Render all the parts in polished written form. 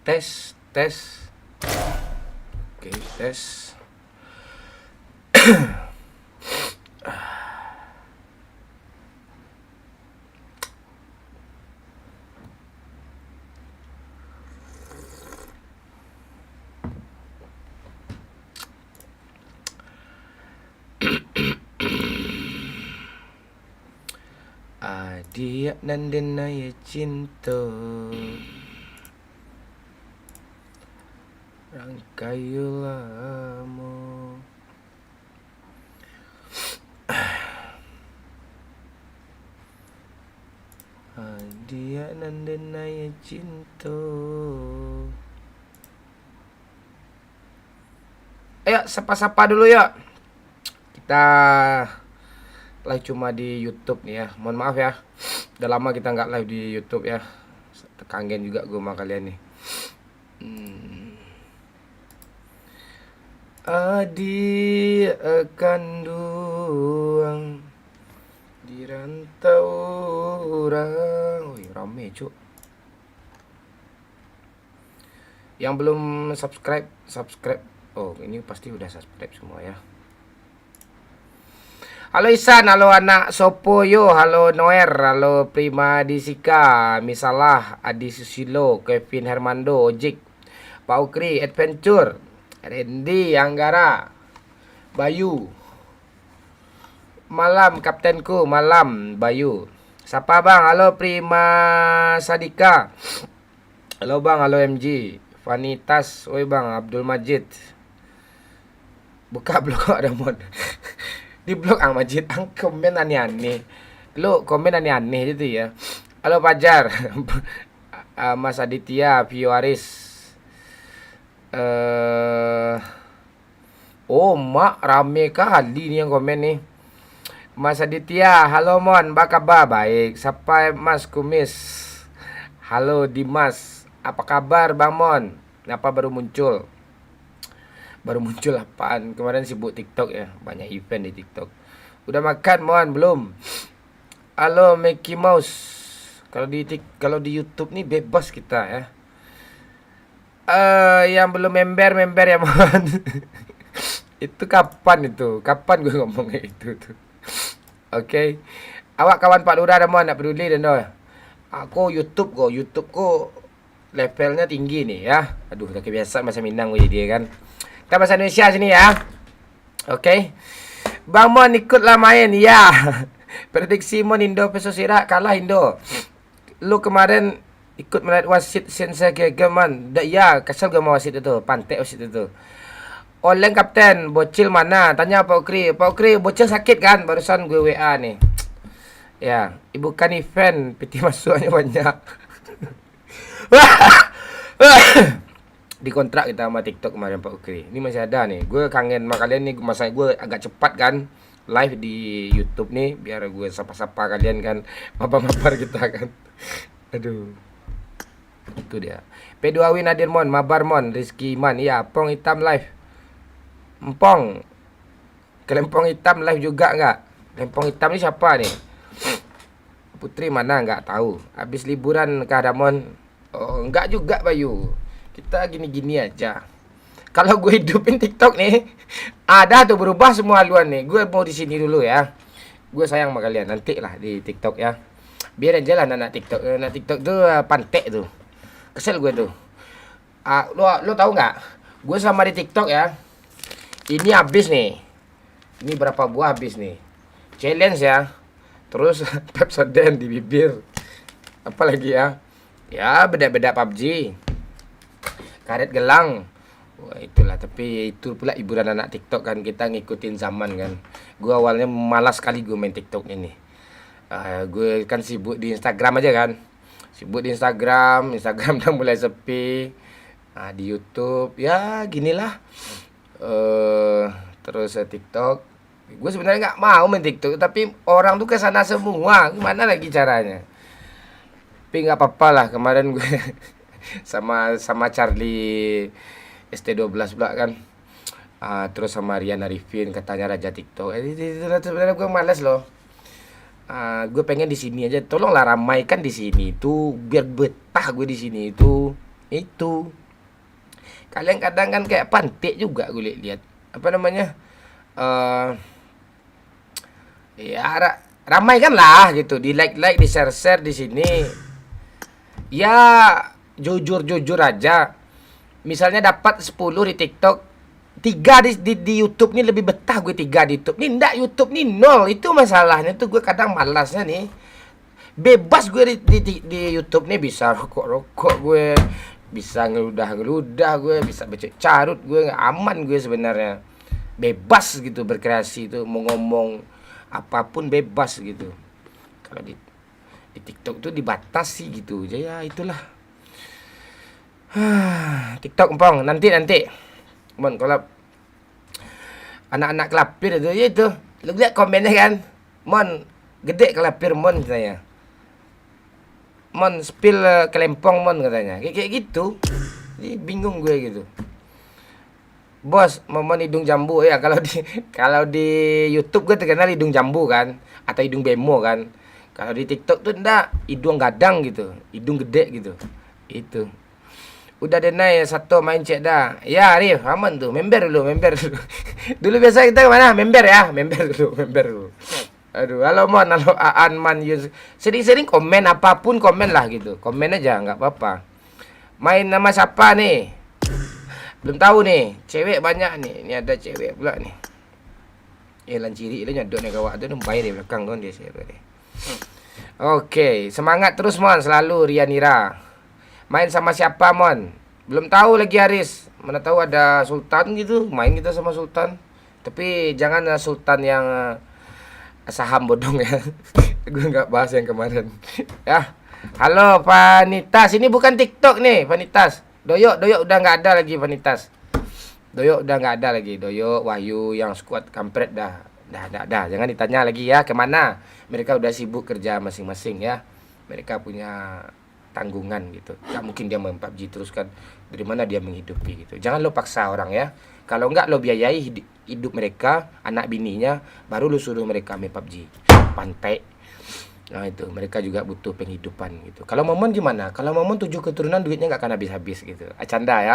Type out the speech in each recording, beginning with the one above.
Tes, tes. Oke, tes. Adia nandena ya cinta rangkaiulamu Adia nandena ya cinta. Ayo sapa-sapa dulu ya. Kita live cuma di YouTube nih ya. Mohon maaf ya. Udah lama kita nggak live di YouTube ya. Kangen juga gue sama kalian nih. Adi akan duang di rantau orang. Wih, rame cuk. Yang belum subscribe. Oh, ini pasti udah subscribe semua ya. Halo Isan, halo anak Sopoyo, halo Noer, halo Prima Disika, Misalah, Adi Susilo, Kevin Hermando, Ojik, Pak Ukri, Adventure, Randy, Anggara, Bayu, malam kaptenku, malam Bayu. Siapa bang? Halo Prima Sadika, halo bang, halo MG, Vanitas, oi bang, Abdul Majid. Buka blog ada mod. Di blog Ang Majid, ang komen aneh-aneh. Lu komen aneh-aneh gitu ya. Halo Pajar. Mas Aditya, Vio Aris. Oh, mak rame kali nih yang komen nih. Mas Aditya, halo Mon, apa kabar? Baik. Sampai Mas Kumis. Halo Dimas, apa kabar Bang Mon? Kenapa baru muncul? Baru muncul apaan? Kemarin sibuk TikTok ya, banyak event di TikTok. Udah makan Mon belum? Halo Mickey Mouse. Kalau di YouTube nih bebas kita ya. Yang belum member ya Mon. Itu kapan itu? Kapan gue ngomong kayak itu tuh? Oke. Awak kawan Pak Lurah ada Mon, nak peduli dan doh. Aku YouTubeku levelnya tinggi nih ya. Aduh, udah kebiasaan bahasa Minang gue dia kan. Kita bahasa Indonesia sini ya. Oke. Bang Mon ikutlah main ya. Prediksi Mon Indo versus Irak kalah Indo. Lu kemarin ikut melihat wasit Sensa Gegeman. Ya, kesel gue sama wasit itu. Pantek wasit itu. Oleng kapten, bocil mana? Tanya Pak Ukri. Pak Ukri, bocil sakit kan? Barusan gue WA nih. Ya, ibu kan event, PT masuknya banyak. Dikontrak kita sama TikTok kemarin Pak Ukri. Ini masih ada nih. Gue kangen sama kalian nih. Masa gue agak cepat kan live di YouTube nih, biar gue sapa-sapa kalian kan, mabar-mabar kita kan. Aduh. Itu dia. P2 Nadir Mon, mabar Mon, Rizky Iman. Iya, Pong Hitam live. Empong. Kelempong Hitam live juga enggak? Lempong Hitam ini siapa nih? Putri mana enggak tahu. Habis liburan ke Adamon. Oh, enggak juga Bayu. Kita gini-gini aja. Kalau gue hidupin TikTok nih, ada tuh berubah semua haluan nih. Gue mau di sini dulu ya. Gue sayang sama kalian, nanti lah di TikTok ya. Biar aja lah anak TikTok. Anak TikTok tuh pantek tuh. Kesel gue tuh. Lo tahu nggak? Gue sama di TikTok ya. Ini habis nih. Ini berapa buah habis nih. Challenge ya. Terus Pepsodent di bibir. Apalagi ya? Ya beda-beda PUBG. Karet gelang. Wah itulah, tapi itu pula hiburan anak TikTok kan, kita ngikutin zaman kan. Gue awalnya malas sekali gue main TikTok ini. Gue kan sibuk di Instagram aja kan. Sibuk di Instagram udah mulai sepi. Di YouTube ya ginilah. Terus TikTok. Gue sebenarnya nggak mau main TikTok, tapi orang tuh kesana semua. Gimana lagi caranya? Tapi nggak apa-apa lah, kemarin gue sama Charlie ST12 pula kan. Terus sama Rian Arifin katanya raja TikTok. Sebenarnya gue males loh. Gue pengen di sini aja. Tolonglah ramaikan di sini tuh biar betah gue di sini itu. Itu. Kalian kadang kan kayak pantik juga gue lihat. Apa namanya? eh ya ramai kan lah gitu, di like-like, di share-share di sini. Ya jujur-jujur aja. Misalnya dapat 10 di TikTok, 3 di YouTube nih lebih betah gue 3 di YouTube. Nih ndak YouTube nih nol. Itu masalahnya tuh, gue kadang malasnya nih. Bebas gue di YouTube nih, bisa rokok-rokok gue, bisa ngeludah-ngeludah gue, bisa becek carut gue, aman gue sebenarnya. Bebas gitu berkreasi itu, mau ngomong apapun bebas gitu. Kalau di TikTok tuh dibatasi gitu. Ya itulah. TikTok empong nanti mon kalau anak-anak kelapir itu ya itu, lu lihat komennya kan, mon gede kelapir mon katanya, mon spill kelempong mon katanya, kayak gitu. Jadi bingung gue gitu. Bos, momon hidung jambu ya, kalau di YouTube gue terkenal hidung jambu kan, atau hidung bemo kan. Kalau di TikTok tuh enggak, hidung gadang gitu, hidung gede gitu. Itu. Udah denai satu main cek dah. Ya Arif, aman tuh, member dulu. Dulu biasa kita kemana? Member ya, member dulu. Aduh, halo Mon, halo Aan, Man, Yus. Sering-sering komen apapun, komen lah gitu. Komen aja, nggak apa-apa. Main nama siapa nih? Belum tahu nih. Cewek banyak nih. Ini ada cewek pula nih. Lanciri dia nyodok nih kawak tu, numpai di belakang kan dia share ni. Oke, semangat terus Mon, selalu Rianira. Main sama siapa Mon? Belum tahu lagi Haris. Mana tahu ada Sultan gitu, main kita sama Sultan. Tapi jangan Sultan yang saham bodong ya. Gue nggak bahas yang kemarin. Ya. Halo Vanitas, ini bukan TikTok nih Vanitas. Doyok udah nggak ada lagi Vanitas. Doyok udah nggak ada lagi. Doyok, Wahyu yang squad kampret dah. Dah. Jangan ditanya lagi ya kemana. Mereka udah sibuk kerja masing-masing ya. Mereka punya tanggungan gitu. Gak mungkin dia main PUBG terus kan. Dari mana dia menghidupi gitu. Jangan lo paksa orang ya. Kalau enggak lo biayai hidup mereka, anak bininya, baru lo suruh mereka main PUBG. Pantai. Nah itu, mereka juga butuh penghidupan gitu. Kalau Momon gimana? Kalau Momon 7 keturunan duitnya nggak akan habis-habis gitu. Canda ya.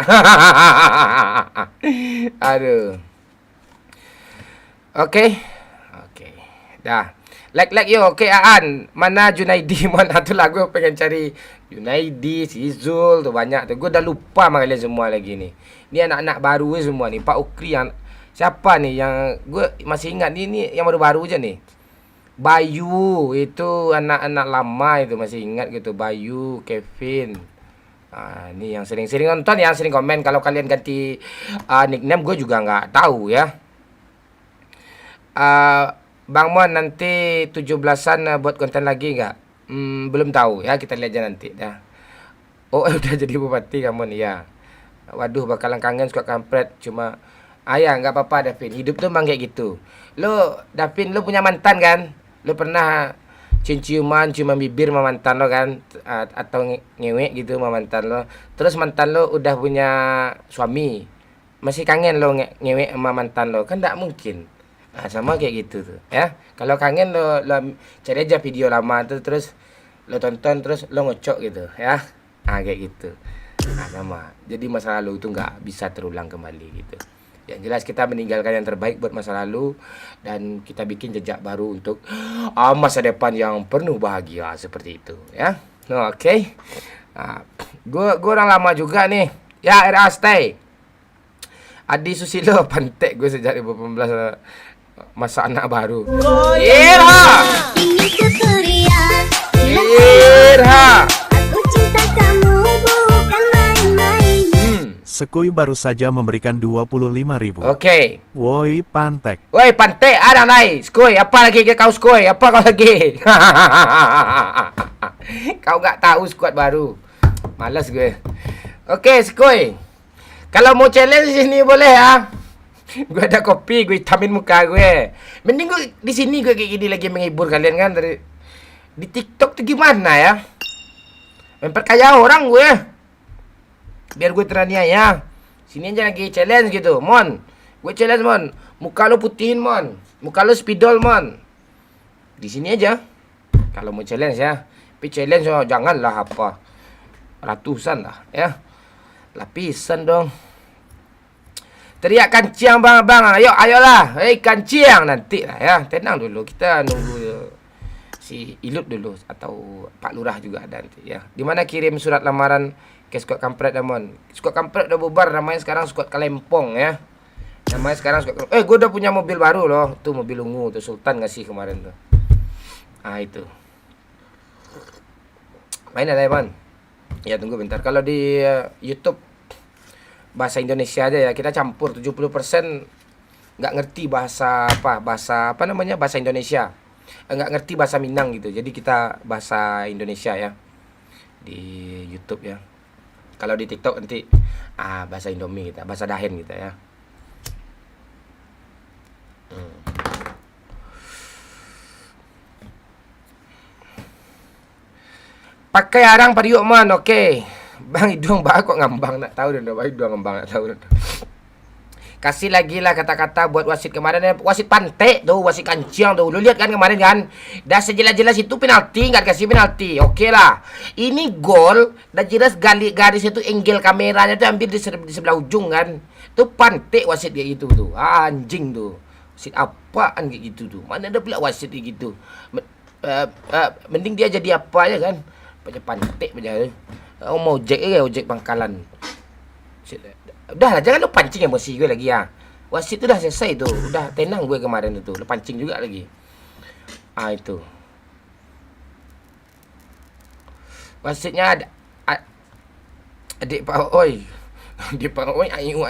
Aduh. Oke. Dah. Like yo. Oke Aan. Mana Junaidi? Mana tuh lagu pengen cari Junaidi, si Zul tuh banyak tuh. Gue udah lupa sama kalian semua lagi nih. Ini anak-anak baru semua nih. Pak Ukri yang siapa nih yang gue masih ingat nih yang baru-baru aja nih. Bayu itu anak-anak lama itu masih ingat gitu. Bayu, Kevin. Ini yang sering-sering nonton, yang sering komen. Kalau kalian ganti nickname gue juga nggak tahu ya. Bang Mon nanti 17-an buat konten lagi nggak? Belum tahu ya, kita lihat aja nanti dah. Oh udah jadi bupati kamu nih ya. Waduh bakalan kangen suka kampret. Cuma ya nggak apa-apa Davin. Hidup tuh emang kayak gitu. Lo Davin, lo punya mantan kan? Lo pernah cium-ciuman bibir sama mantan lo kan, atau ngewek gitu sama mantan lo. Terus mantan lo udah punya suami, masih kangen lo ngewek sama mantan lo kan? Nggak mungkin. Sama kayak gitu tuh ya. Kalau kangen lo cari aja video lama tuh, terus lo tonton, terus lo ngocok gitu ya. Kayak gitu. Sama. Jadi masa lalu itu nggak bisa terulang kembali gitu. Yang jelas kita meninggalkan yang terbaik buat masa lalu, dan kita bikin jejak baru untuk masa depan yang penuh bahagia seperti itu ya. Oke. Gue orang lama juga nih ya. RA stay Adi Susilo pantek gue sejak 2018, masa anak baru. Irha Aku cinta kamu bukan main-main. Sekui baru saja memberikan 25.000. Oke. Woi Pantek. Woi Pantek, ada naik. Skoi, apa lagi kau skoi? Apa kau lagi? Kau nggak tahu squad baru. Malas gue. Oke, skoi. Kalau mau challenge sini boleh ya. Gue ada kopi, gue hitamin muka gue. Mending gue di sini gue kayak gini lagi menghibur kalian kan. Di TikTok tuh gimana ya? Memperkaya orang gue. Biar gue teraniaya. Sini aja lagi challenge gitu, Mon. Gue challenge, Mon. Muka lo putihin, Mon. Muka lo spidol, Mon. Di sini aja. Kalau mau challenge ya. Tapi challenge janganlah apa ratusan lah ya. Lapisan dong. Teriak kanciang bang, ayolah. Hei kanciang nanti lah ya. Tenang dulu, kita nunggu si Ilut dulu atau Pak Lurah juga ada nanti ya. Di mana kirim surat lamaran ke Skuad Kampret Damon. Skuad Kampret udah bubar, namanya sekarang Skuad Kalempong ya. Namanya sekarang Skuad gue udah punya mobil baru loh. Tuh mobil ungu tuh Sultan ngasih kemarin tuh. Ah itu. Main ada Damon. Ya tunggu bentar. Kalau di YouTube bahasa Indonesia aja ya, kita campur 70% nggak ngerti bahasa apa namanya, bahasa Indonesia, nggak ngerti bahasa Minang gitu, jadi kita bahasa Indonesia ya di YouTube ya. Kalau di TikTok nanti bahasa Indomie kita, bahasa Dahen kita ya. Pakai arang pada yuk man, oke. Bang hidung bah kok ngambang, nak tahu dah bang hidung ngambang, nak tahu dah. Kasih lagi lah kata-kata buat wasit kemarin ya. Wasit pantek tuh, wasit kanciang tuh. Lu lihat kan kemarin kan? Dah sejelas-jelas itu penalti, nggak kasih penalti. Oke lah. Ini gol, dah jelas garis itu angle kameranya tuh ambil di sebelah ujung kan. Tuh pantek wasit kayak gitu tuh. Anjing tuh. Wasit apaan kayak gitu tuh? Mana ada pula wasit kayak gitu? Mending dia jadi apa aja kan? Macam pantek aja. Mau ojek ya, ojek pangkalan. Udah lah, jangan lu pancing emosi gue lagi ya. Wasit itu udah selesai tuh. Udah tenang gue kemarin itu. Lu pancing juga lagi. Itu. Wasitnya ada adik Pak Oi. Adik Pak Oi ayu.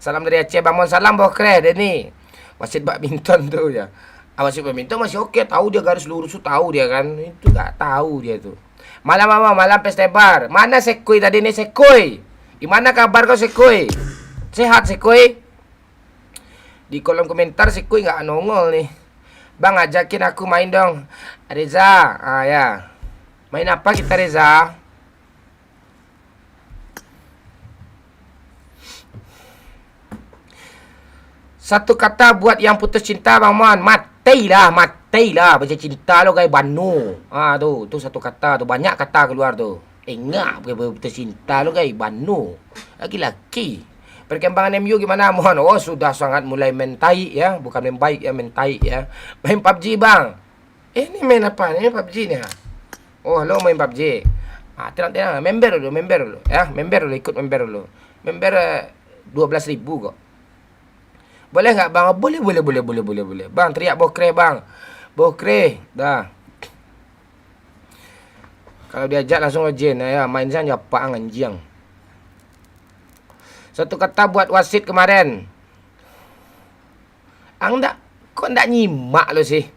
Salam dari Aceh Bang Mon. Salam Bokre deh nih. Wasit badminton tuh ya. Wasit badminton masih oke, tahu dia garis lurus tuh, tahu dia kan. Itu enggak tahu dia tuh. Malam pesta bar. Mana Sekoi tadi nih Sekoi? Gimana kabar kau Sekoi? Sehat Sekoi? Di kolom komentar Sekoi nggak nongol nih. Bang ajakin aku main dong. Reza, ya. Main apa kita Reza? Satu kata buat yang putus cinta Bang Mon. Mati lah. Macam cinta lo kayak Banu. Tuh satu kata tuh, banyak kata keluar tuh. Enggak, putus cinta lo kayak Banu. Laki-laki. Perkembangan MU gimana Mon? Oh, sudah sangat mulai mentai ya, bukan main baik ya, mentai ya. Main PUBG Bang. Ini main apa nih PUBG nih? Oh, lo main PUBG. Tenang, member dulu ya. Member dulu, ikut member dulu. Member 12.000 kok. Boleh nggak Bang? Boleh. Bang, teriak Bokre Bang. Bokre, dah. Kalau diajak langsung login ya, main saja Pak anjing. Satu kata buat wasit kemarin. Kok ndak nyimak lo sih?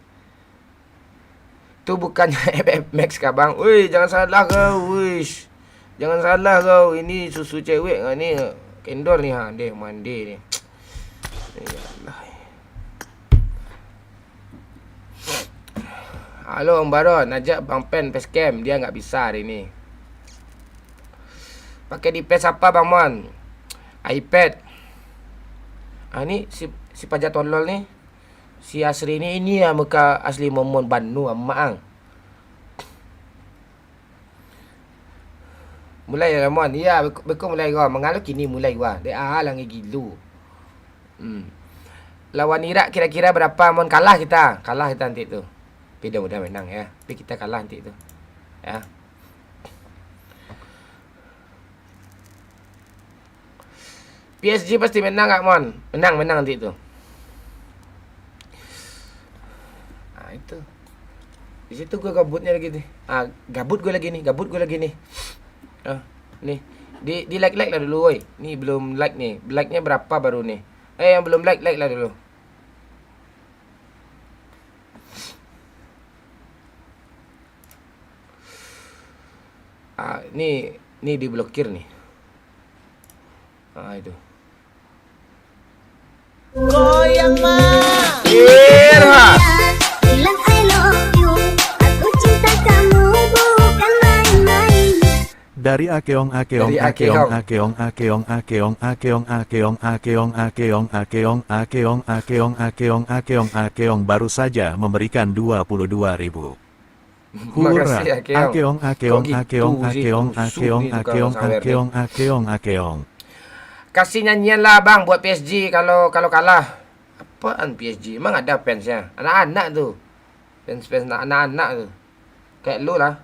Itu bukannya FF Max kah Bang? Wih, jangan salah kau, wish. Jangan salah kau, ini susu cewek nggak nih? Kendor nih deh mandi nih. Yalah. Halo Om Baron, ajak Bang Pen Facecam, dia nggak bisa hari ini. Pakai di PS apa Bang Mon? iPad. Ini si pajak tolol nih. Si Asri ini ya muka asli Momon Banu Amaang. Mulai ya Mon. Ya, beku mulai gua. Mengalu kini mulai gua. Dia langi gilu. Lawan Irak kira-kira berapa Mon? Kalah kita nanti tu. Tapi udah menang ya. Tapi kita kalah nanti tu. Ya. PSG pasti menang gak Mon? Menang nanti tu. Itu. Di situ gue gabutnya lagi nih. Gabut gue lagi nih. Nih. Di like lah dulu woi. Nih belum like nih. Like-nya berapa baru nih? Yang belum like lah dulu. Nih diblokir nih. Itu. Goyang mah. Bilang I love you. Aku cinta kamu bukan main-main. Dari Akeong baru saja memberikan 22.000. Hura. Makasih ya, Keong. Akeong, Kok akeong, gitu akeong, sih? akeong, Busuk akeong, nih tukang akeong, sawer nih. akeong, akeong, akeong. Kasih nyanyian lah bang buat PSG kalau kalah. Apaan PSG? Emang ada fansnya? Anak-anak tuh. Fans anak-anak tuh. Kayak lu lah.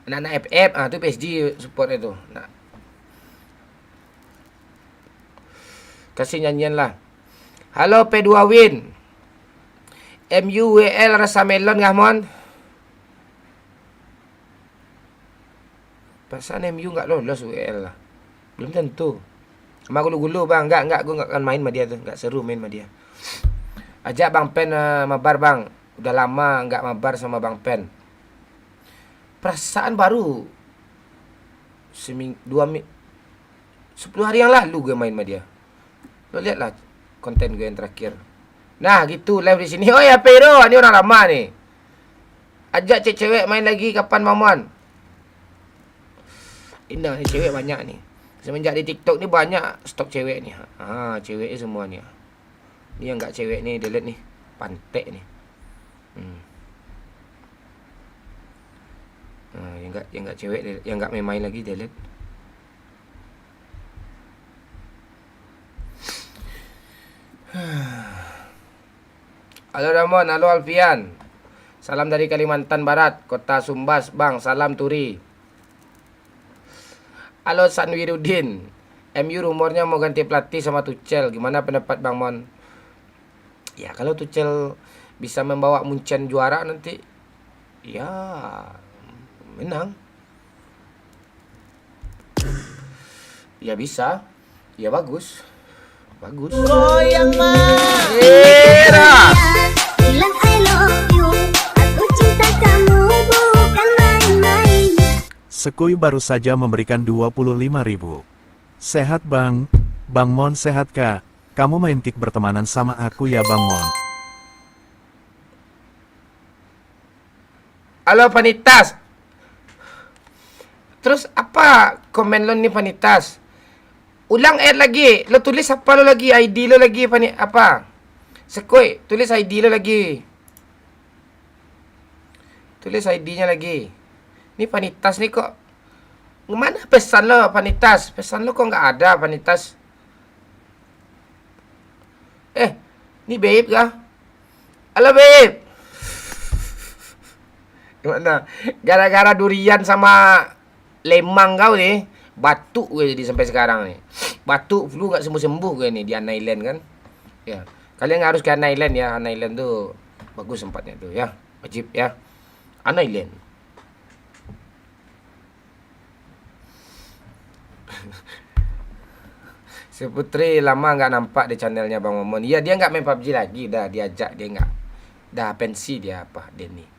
Anak-anak FF, tuh PSG support itu. Nah. Kasih nyanyian lah. Halo P2 Win. MUWL rasa melon ngah mon. Pasal MU nggak lolos WL lah. Belum tentu. Sama gulu-gulu bang. Enggak. Gue nggak akan main sama dia tuh. Nggak seru main sama dia. Ajak Bang Pen mabar bang. Udah lama nggak mabar sama Bang Pen. Perasaan baru. 10 hari yang lalu gue main sama dia. Lo lihat lah konten gue yang terakhir. Nah gitu live di sini. Oh ya Pero, ini orang lama nih. Ajak cewek main lagi kapan Mamon? Indah nih cewek banyak nih. Semenjak di TikTok nih banyak stok cewek nih. Ceweknya semua nih. Ini yang enggak cewek nih delete nih. Pantek nih. Yang enggak cewek yang enggak main lagi delete. Halo Ramon, halo Alfian. Salam dari Kalimantan Barat, Kota Sumbas, Bang. Salam Turi. Halo Sanwirudin. MU rumornya mau ganti pelatih sama Tuchel. Gimana pendapat Bang Mon? Ya kalau Tuchel bisa membawa Munchen juara nanti, ya menang. Ya bisa. Ya bagus. Bagus. Goyang mah. Era. Bilang I love you, aku cinta kamu bukan main-main. Sekui baru saja memberikan 25.000. Sehat bang. Bang Mon sehat kah? Kamu main kick bertemanan sama aku ya Bang Mon. Halo Vanitas. Terus apa komen lo nih Vanitas? Ulang add lagi. Lo tulis apa lo lagi? ID lo lagi apa? Sekoi, tulis ID lo lagi. Tulis ID-nya lagi. Ini Vanitas nih kok. Mana pesan lo Vanitas? Pesan lo kok nggak ada Vanitas? Ini Babe kah? Halo Babe. Gimana? Gara-gara durian sama lemang kau nih, batuk gue jadi sampai sekarang nih. Batuk flu nggak sembuh-sembuh gue nih di An Island kan. Ya, kalian harus ke An Island ya. An Island tuh bagus tempatnya tuh ya. Wajib ya. An Island. Si Putri lama nggak nampak di channelnya Bang Momon. Iya dia nggak main PUBG lagi, dah diajak dia nggak. Dah pensi dia apa Denny.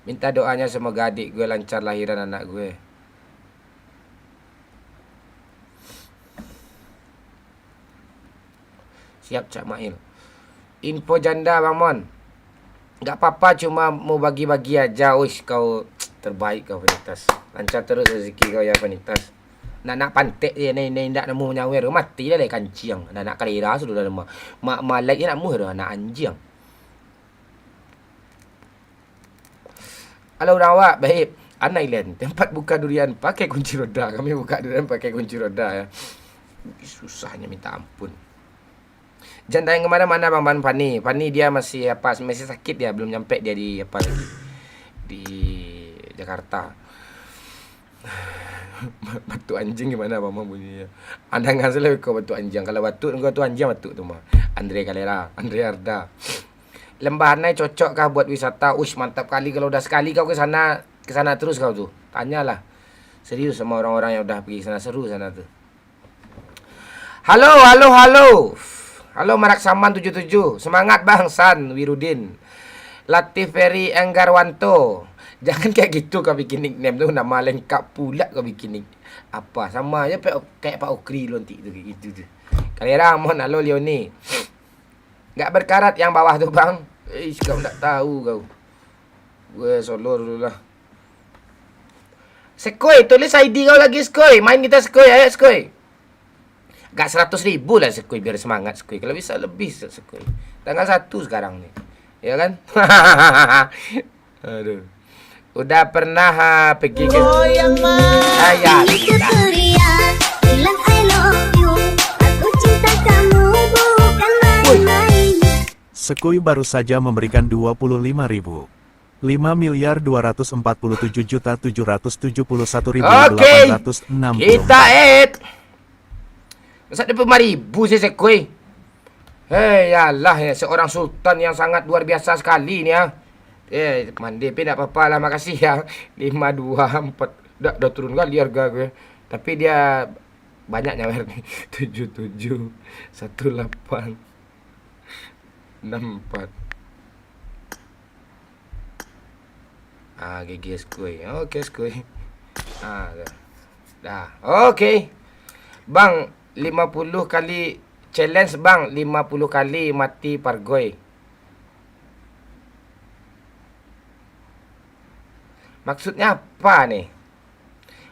Minta doanya semoga adik gue lancar lahiran anak gue. Siap Cak Mail. Info janda Bang Mon. Nggak apa-apa cuma mau bagi-bagi aja. Uish kau terbaik kau Vanitas. Lancar terus rezeki kau ya Vanitas. Nak pantek dia ni ndak nemu nyawer mati dah le kancing. Nak kalira sudah dah mak malak nak muh dah anak anjing. Halo Nawak, baik. An Island, tempat buka durian pakai kunci roda. Kami buka durian pakai kunci roda ya. Susahnya minta ampun. Janda yang kemana-mana Bang Ban Fani. Fani dia masih sakit dia, belum nyampe dia di apa lagi. Di Jakarta. Batu anjing gimana mama bunyinya? Anda ngasih lebih kau batu anjing. Kalau batu anjing batu tu mah. Andre Kalera, Andre Arda. Lembah Hanai cocok kah buat wisata? Ush mantap kali kalau udah sekali kau ke sana terus kau tuh. Tanyalah. Serius sama orang-orang yang udah pergi sana, seru sana tuh. Halo. Halo Marak Saman 77. Semangat Bang San Wirudin. Latif Ferry Enggarwanto. Jangan kayak gitu kau bikin nickname tuh, nama lengkap pula kau bikin nick. Apa sama aja kayak Pak Okri lontik tuh kayak gitu tuh. Kalera Mon, halo Leoni. Enggak berkarat yang bawah tuh Bang. Kau enggak tahu kau. Gue solo dulu lah. Sekoi, tulis ID kau lagi Sekoi. Main kita Sekoi, ayo Sekoi. Gak 100.000 lah Sekui, biar semangat Sekui. Kalau bisa lebih Sekui. Tanggal 1 sekarang nih. Ya kan? Aduh. Udah pernah pergi ke ayah. Itu teriak bilang I love you. Aku cinta kamu bukan main-main. Sekui baru saja memberikan 25.000. 5.247.771.860. Kita masa dia 5.000 sih Sekui. Hei, yalah ya, seorang sultan yang sangat luar biasa sekali ni ya. Mandi tapi tak apa-apa lah, makasih ya. 524 dah turun kali harga gue. Tapi dia banyak nyawer nih. 77 18 64. GG Sekui. Okey Sekui. Dah. Okey. Bang, 50 kali challenge bang, 50 kali mati pargoi. Maksudnya apa nih?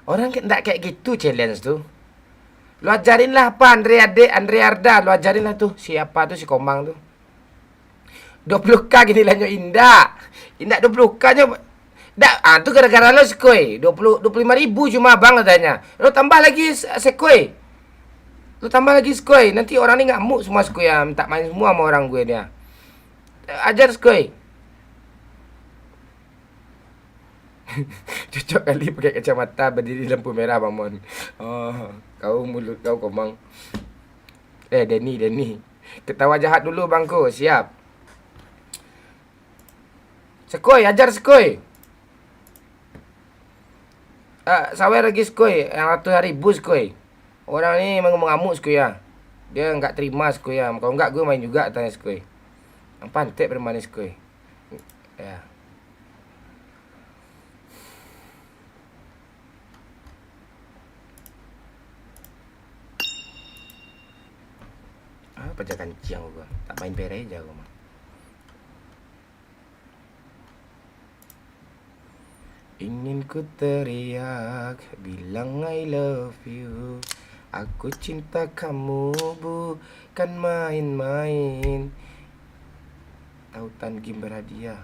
Orang tak kayak gitu challenge tuh. Lu ajarin lah apa Andre Arda, lu ajarin lah tuh. Siapa tuh si Komang tuh? 20k gini lah Indah. Indah 20k nya. Dah, tuh gara-gara lo Sekui. 25.000 cuma bang katanya. Lu tambah lagi Sekui. Lu tambah lagi Sekui. Nanti orang ni ngamuk semua Sekui ya. Tak main semua sama orang gue dia. Ajar Sekui. Cocok kali pakai kacamata berdiri lampu merah Bang Mon. Oh, kau mulut kau Komang. Denny. Ketawa jahat dulu bangku. Siap. Sekui, ajar Sekui. Sawer lagi Sekui. Yang 100.000 Sekui. Orang ni memang mengamuk Sekui ya. Dia enggak terima Sekui ya. Kalau enggak gue main juga tanya Sekui. Yang pantek bermain Sekui. Ya. Apa jangan ciang gua. Tak main pere aja gua mah. Ingin ku teriak bilang I love you. Aku cinta kamu bukan main-main. Tautan game berhadiah.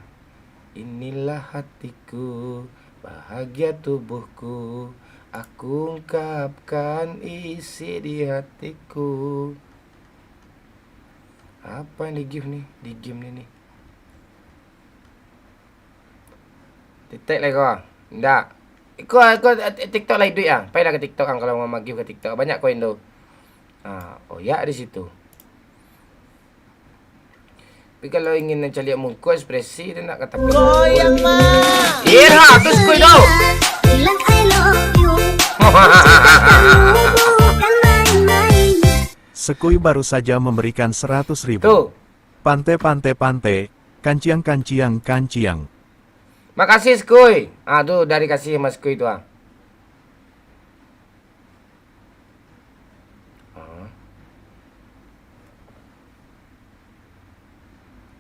Inilah hatiku, bahagia tubuhku. Aku ungkapkan isi di hatiku. Apa yang di give nih? Di game ni. TikTok lah kau. Enggak. Kau TikTok lah duit ah. Payahlah ke TikTok kan kalau mau give ke TikTok. Banyak koin tu. Oh ya di situ. Tapi kalau ingin cari muka ekspresi dia nak kata goyang mah. Tu Sekui tau. Bilang I love you. Bukan main-main. Sekui baru saja memberikan 100.000. Tuh. Pante, kanciang. Makasih Sekui. Tu dari kasih Mas Sekui tu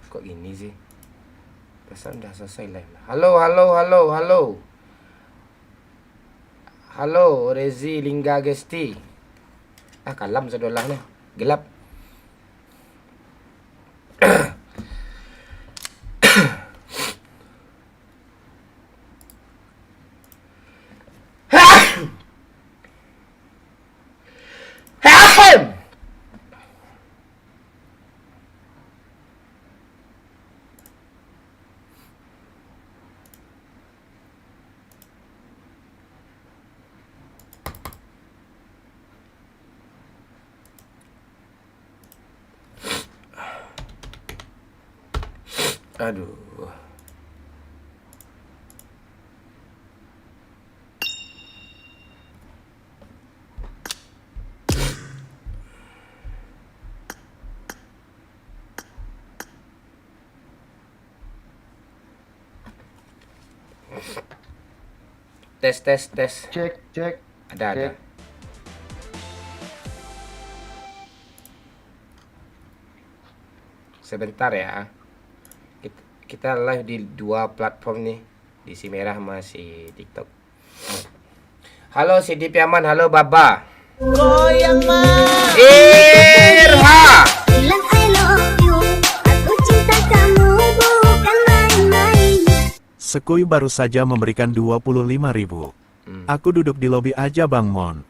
Kok gini sih? Pesan dah selesai live. Halo. Halo, Rezi Lingga Gesti. Kalam sedolah ni. Gelap. Aduh. Tes. Cek. Ada. Sebentar ya. Kita live di dua platform nih, di si Merah sama si TikTok. Halo si Dipiaman, halo Baba. Irha. Bilang I love you. Aku cinta kamu bukan main-main. Sekui baru saja memberikan 25.000. Aku duduk di lobi aja Bang Mon.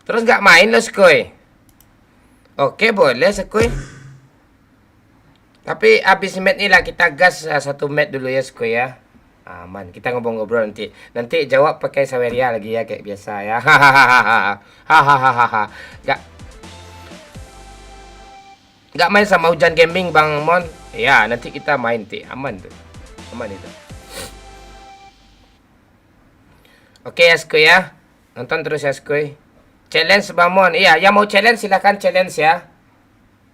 Terus nggak main lo Skoy? Oke boleh Skoy. Tapi abis match ni lah kita gas satu match dulu ya Skoy ya. Aman, kita ngobrol-ngobrol nanti. Nanti jawab pakai Saweria lagi ya kayak biasa ya. Hahaha. Nggak main sama Hujan Gaming Bang Mon. Ya, nanti kita main aman tuh. Aman itu. Oke ya Skoy ya. Nonton terus ya Skoy. Challenge Bang Mon. Iya, yang mau challenge silahkan challenge ya.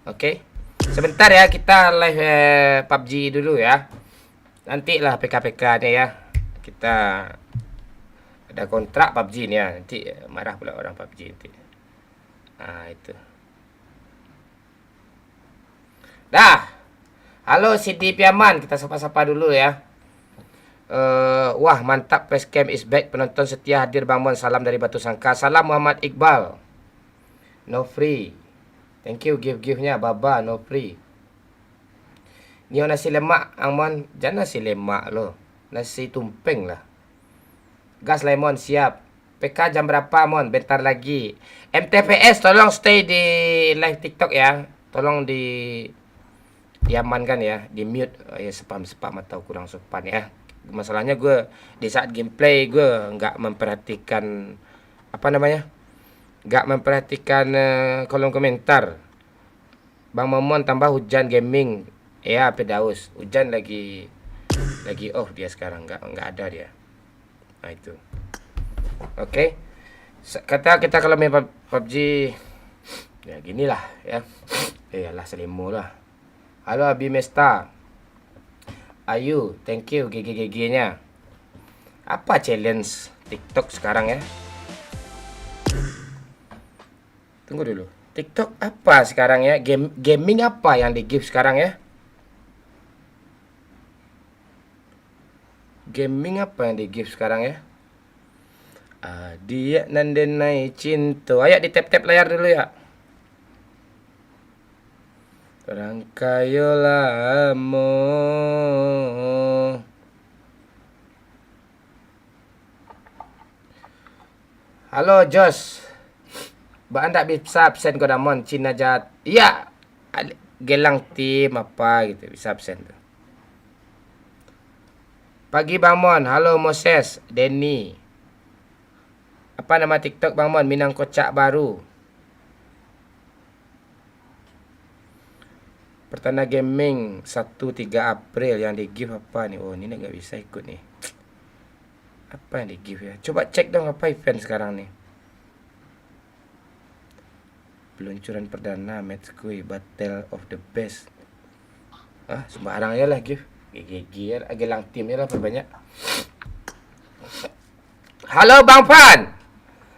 Oke. Sebentar ya kita live PUBG dulu ya. Nanti lah PK-PK-nya ya. Kita ada kontrak PUBG nih ya. Nanti marah pula orang PUBG nanti. Itu. Dah. Halo Sidi Piaman, kita sapa-sapa dulu ya. Wah mantap, facecam is back. Penonton setia hadir Bang Mon. Salam dari Batu Sangka. Salam Muhammad Iqbal. No free. Thank you give-nya Baba no free. Nio nasi lemak Amon. Jangan nasi lemak lo. Nasi tumpeng lah. Gas lemon siap. PK jam berapa Mon? Bentar lagi. MTPS tolong stay di live TikTok ya. Tolong diamankan ya. Di mute. Ya spam atau kurang sopan ya. Masalahnya gue di saat gameplay gue nggak memperhatikan nggak memperhatikan kolom komentar. Bang Momon tambah Hujan Gaming ya Pedaus. Hujan lagi off dia sekarang, nggak ada dia. Itu oke. Kita kalau main PUBG ya ginilah ya. Iyalah selimo lah. Halo Abi Mesta. Ayu, thank you GG-nya. Apa challenge TikTok sekarang ya? Tunggu dulu. TikTok apa sekarang ya? Gaming apa yang di give sekarang ya? Gaming apa yang di give sekarang ya? Dia nandenai cinta. Ayo di tap-tap layar dulu ya. Rangkayola mo. Halo Jos. Ba anda bisa absen Kodamon Cina Jat. Iya. Gelang tim apa gitu bisa absen tuh. Pagi Bang Mon. Halo Moses, Denny. Apa nama TikTok Bang Mon? Minang Kocak Baru. Pertanda Gaming 1-3 April yang di give apa nih? Oh, ini nggak bisa ikut nih. Apa yang di give ya? Coba cek dong apa event sekarang nih. Peluncuran perdana match kui Battle of the Best. Sembarang aja lah give. GG ya, gelang timnya lah perbanyak. Halo Bang Pan.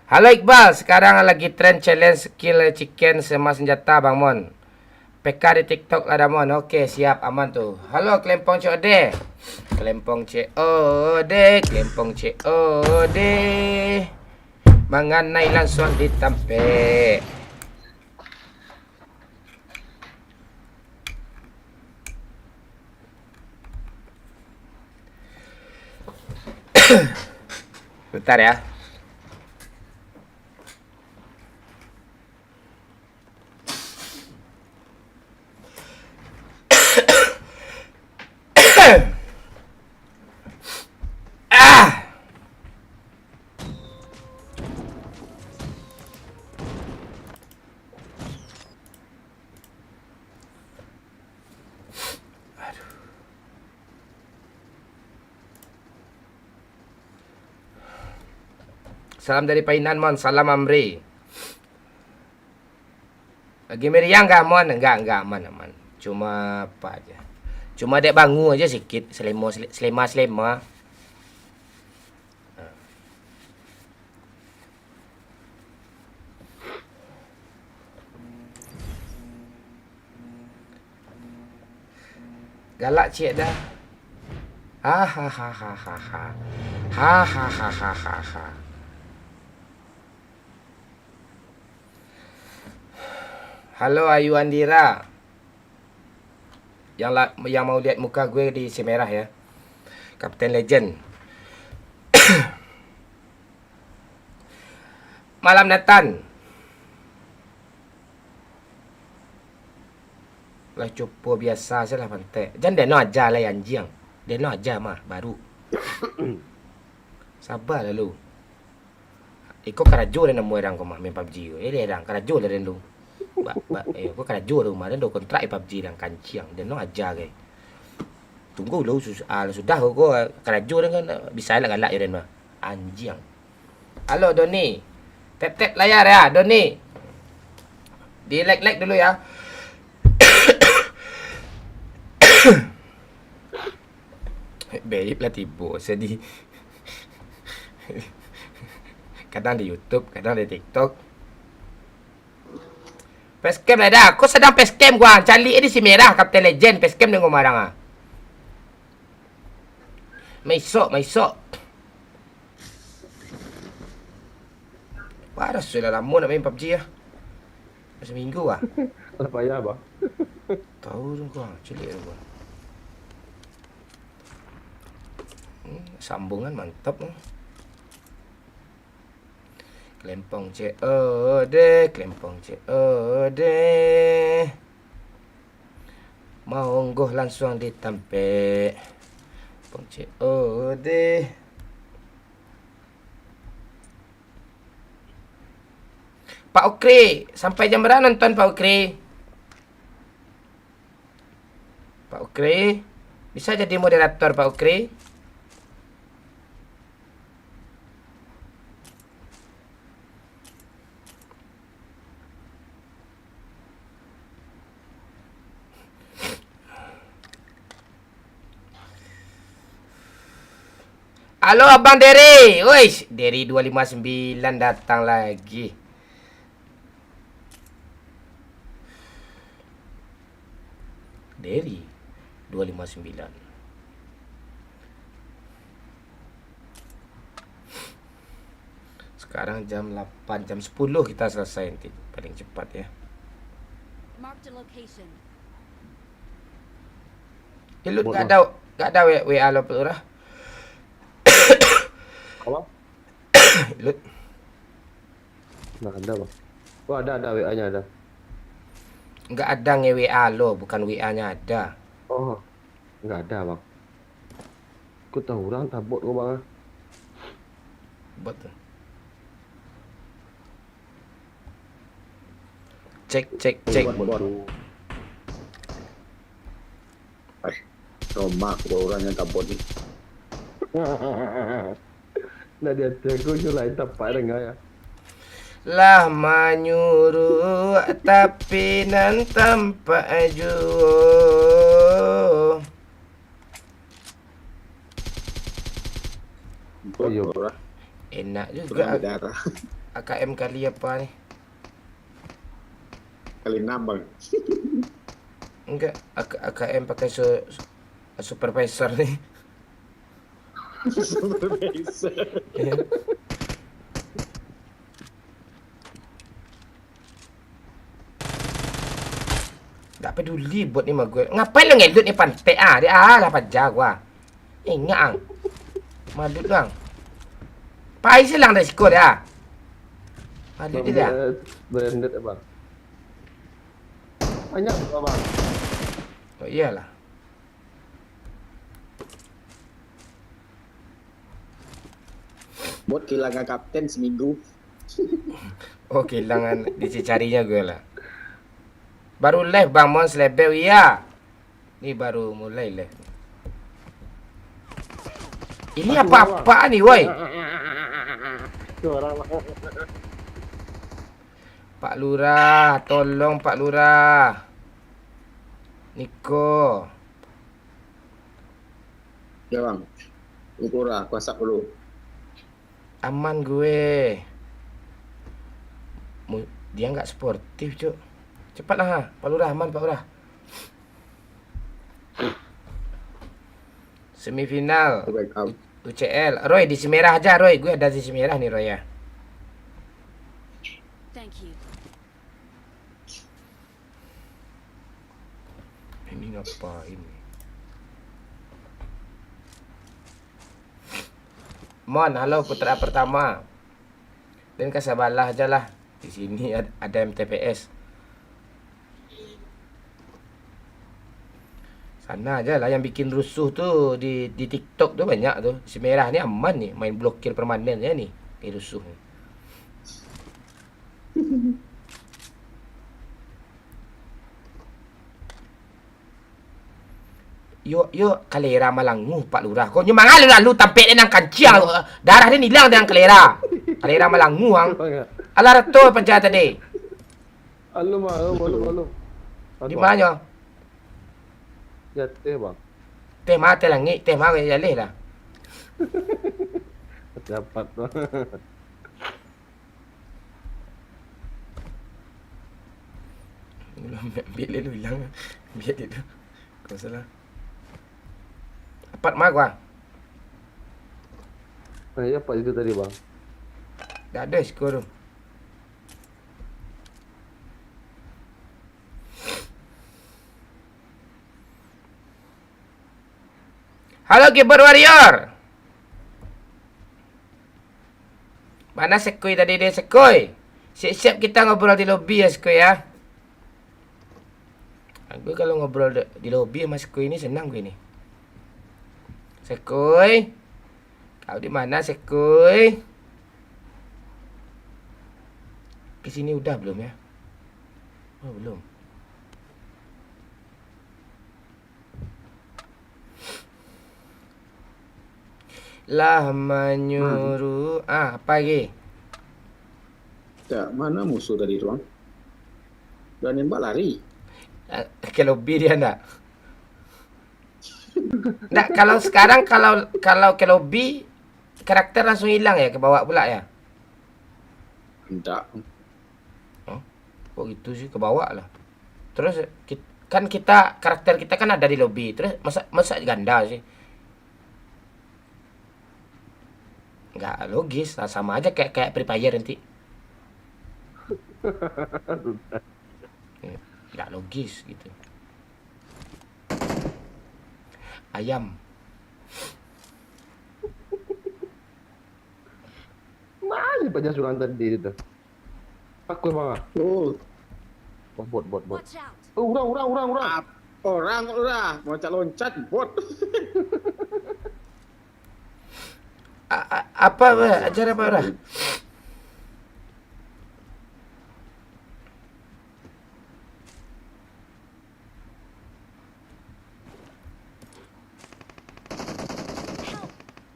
Halo Iqbal, sekarang lagi trend challenge kill chicken sama senjata Bang Mon. PK di TikTok ada Mon. Oke, siap aman tuh. Halo Klempong COD. Klempong COD, Klempong COD. Mengenai langsung ditampe. Bentar ya. Salam dari Painan Mon, salam Amri. Lagi meriang enggak Mon? Enggak aman. Cuma apa aja. Cuma dek bangun aja sedikit, selema. Galak cik dah. Ha. Halo Ayu Andira. Yang mau lihat muka gue di si merah ya. Kapten Legend. Malam Nathan. Lah cupu biasa saja lah pantai. Jangan dia no aja lah anjing. Dia no aja mah baru. Sabar lah lu. Iko karajo rin mo orang ko mah main PUBG. Dia orang karajo rin lu. Ko karajo rumah dan do kontrak PUBG dan kanciang. Dia no aja ke. Tunggu lu sudah ko karajo rin kan bisa lah galak rin mah. Anjing. Halo Doni. Tap layar ya Doni. Di like dulu ya. Baik lah tiba sedih. Kadang di YouTube, kadang di TikTok. Facecam lah dah. Kau sedang facecam gua. Cari ini si merah Kapten Legend. Facecam dengan marang ah. Maisok. Parah sudah lama nak main PUBG ya. Seminggu ah. Tak payah bang. Tahu tu gua, celik tu gua. Sambungan mantap tu. Klempong COD. Mau ungguh langsung ditampe. Klempong COD. Pak Ukri, sampai jam berapa nonton Pak Ukri? Pak Ukri, bisa jadi moderator Pak Ukri? Halo Abang Derry. Wih, Derry 259 datang lagi. Derry 259. Sekarang jam 8, jam 10 kita selesai nanti paling cepat ya. Marked a location. Lut gak ada WA lo pelurah. Apa? Lut. Nah ada bang. Oh ada WA-nya ada. Enggak ada nge-WA lo, bukan WA-nya ada. Oh nggak ada bang. Aku tahu orang tabut kau bang. Betul. Cek. Romak orang yang tabut ni. Nah dia aku lain tapak dengar ya. Lah menyuruh tapi nan tanpa ajuh. Oh iya. Orang Enak juga darah. AKM kali apa nih? Kali 6 bang. Enggak, AKM pakai supervisor nih. Ya. Tak peduli buat ni mah gue. Ngapain lo ngelut ni pantai ah? Dia lah pajar gua. Ingat ang. Madut bang. Pai silang resiko dia. Madut dia. Branded ya bang. Banyak juga bang. Oh iyalah. Buat kehilangan kapten seminggu. Oh kehilangan dicarinya gue lah. Baru live Bang Mon Slebel ya. Ni baru mulai live. Ini apa-apa nih woi? Suara bang. Pak Lurah, tolong Pak Lurah. Niko. Ya bang. Ukura, WhatsApp dulu. Aman gue. Dia nggak sportif, Cuk. Cepatlah ha. Pak Lurah, aman Pak Lurah. Semifinal Back out. UCL. Roy di Semerah aja, Roy. Gue ada di Semerah nih, Roy ya. Thank you. Ini ngapain nih? Mon, halo putra pertama. Dan kasabalah aja lah. Di sini ada MTPS. Sana aja lah yang bikin rusuh tuh di TikTok tuh banyak tuh. Si merah ni aman nih, main blokir permanen ya nih. Kayak rusuh. Yo kalera Malangu Pak Lurah. Kau nyemangal lalu tampik dia nang kanciang. Darah dia hilang dengan kalera. Kalera Malangu hang. Alah reto penjahat tadi. Halo malu. Di mana? Jatuh bang. Teh mata langit, teh mata jaleh lah. Dapat bang. Ambil dia dulu hilang. Biar dia tu. Kau salah. Dapat mak gua. Apa itu tadi bang? Dah ada skor tu. Halo Keyboard Warrior. Mana Sekoi tadi dia Sekoi? Siap-siap kita ngobrol di lobby ya Sekoi ya. Gue kalau ngobrol di lobby sama Sekoi ini senang gue ini. Sekoi. Kau di mana Sekoi? Kesini udah belum ya? Oh belum. Lah menyuruh apa lagi? Tak, mana musuh tadi tu bang? Dah nembak lari. Ke lobby dia enggak? Enggak, kalau sekarang kalau ke lobby karakter langsung hilang ya, ke bawah pula ya? Tak. Oh, kok gitu sih, ke bawah lah. Terus kan kita karakter kita kan ada di lobby, terus masa ganda sih? Enggak logis, nah, sama aja kayak Free Fire nanti. Enggak logis gitu. Ayam. Mana banyak suruhan tadi itu? Aku bang. Oh, Bot. Watch out! Urang. orang udah loncat bot. Apa acara apa dah?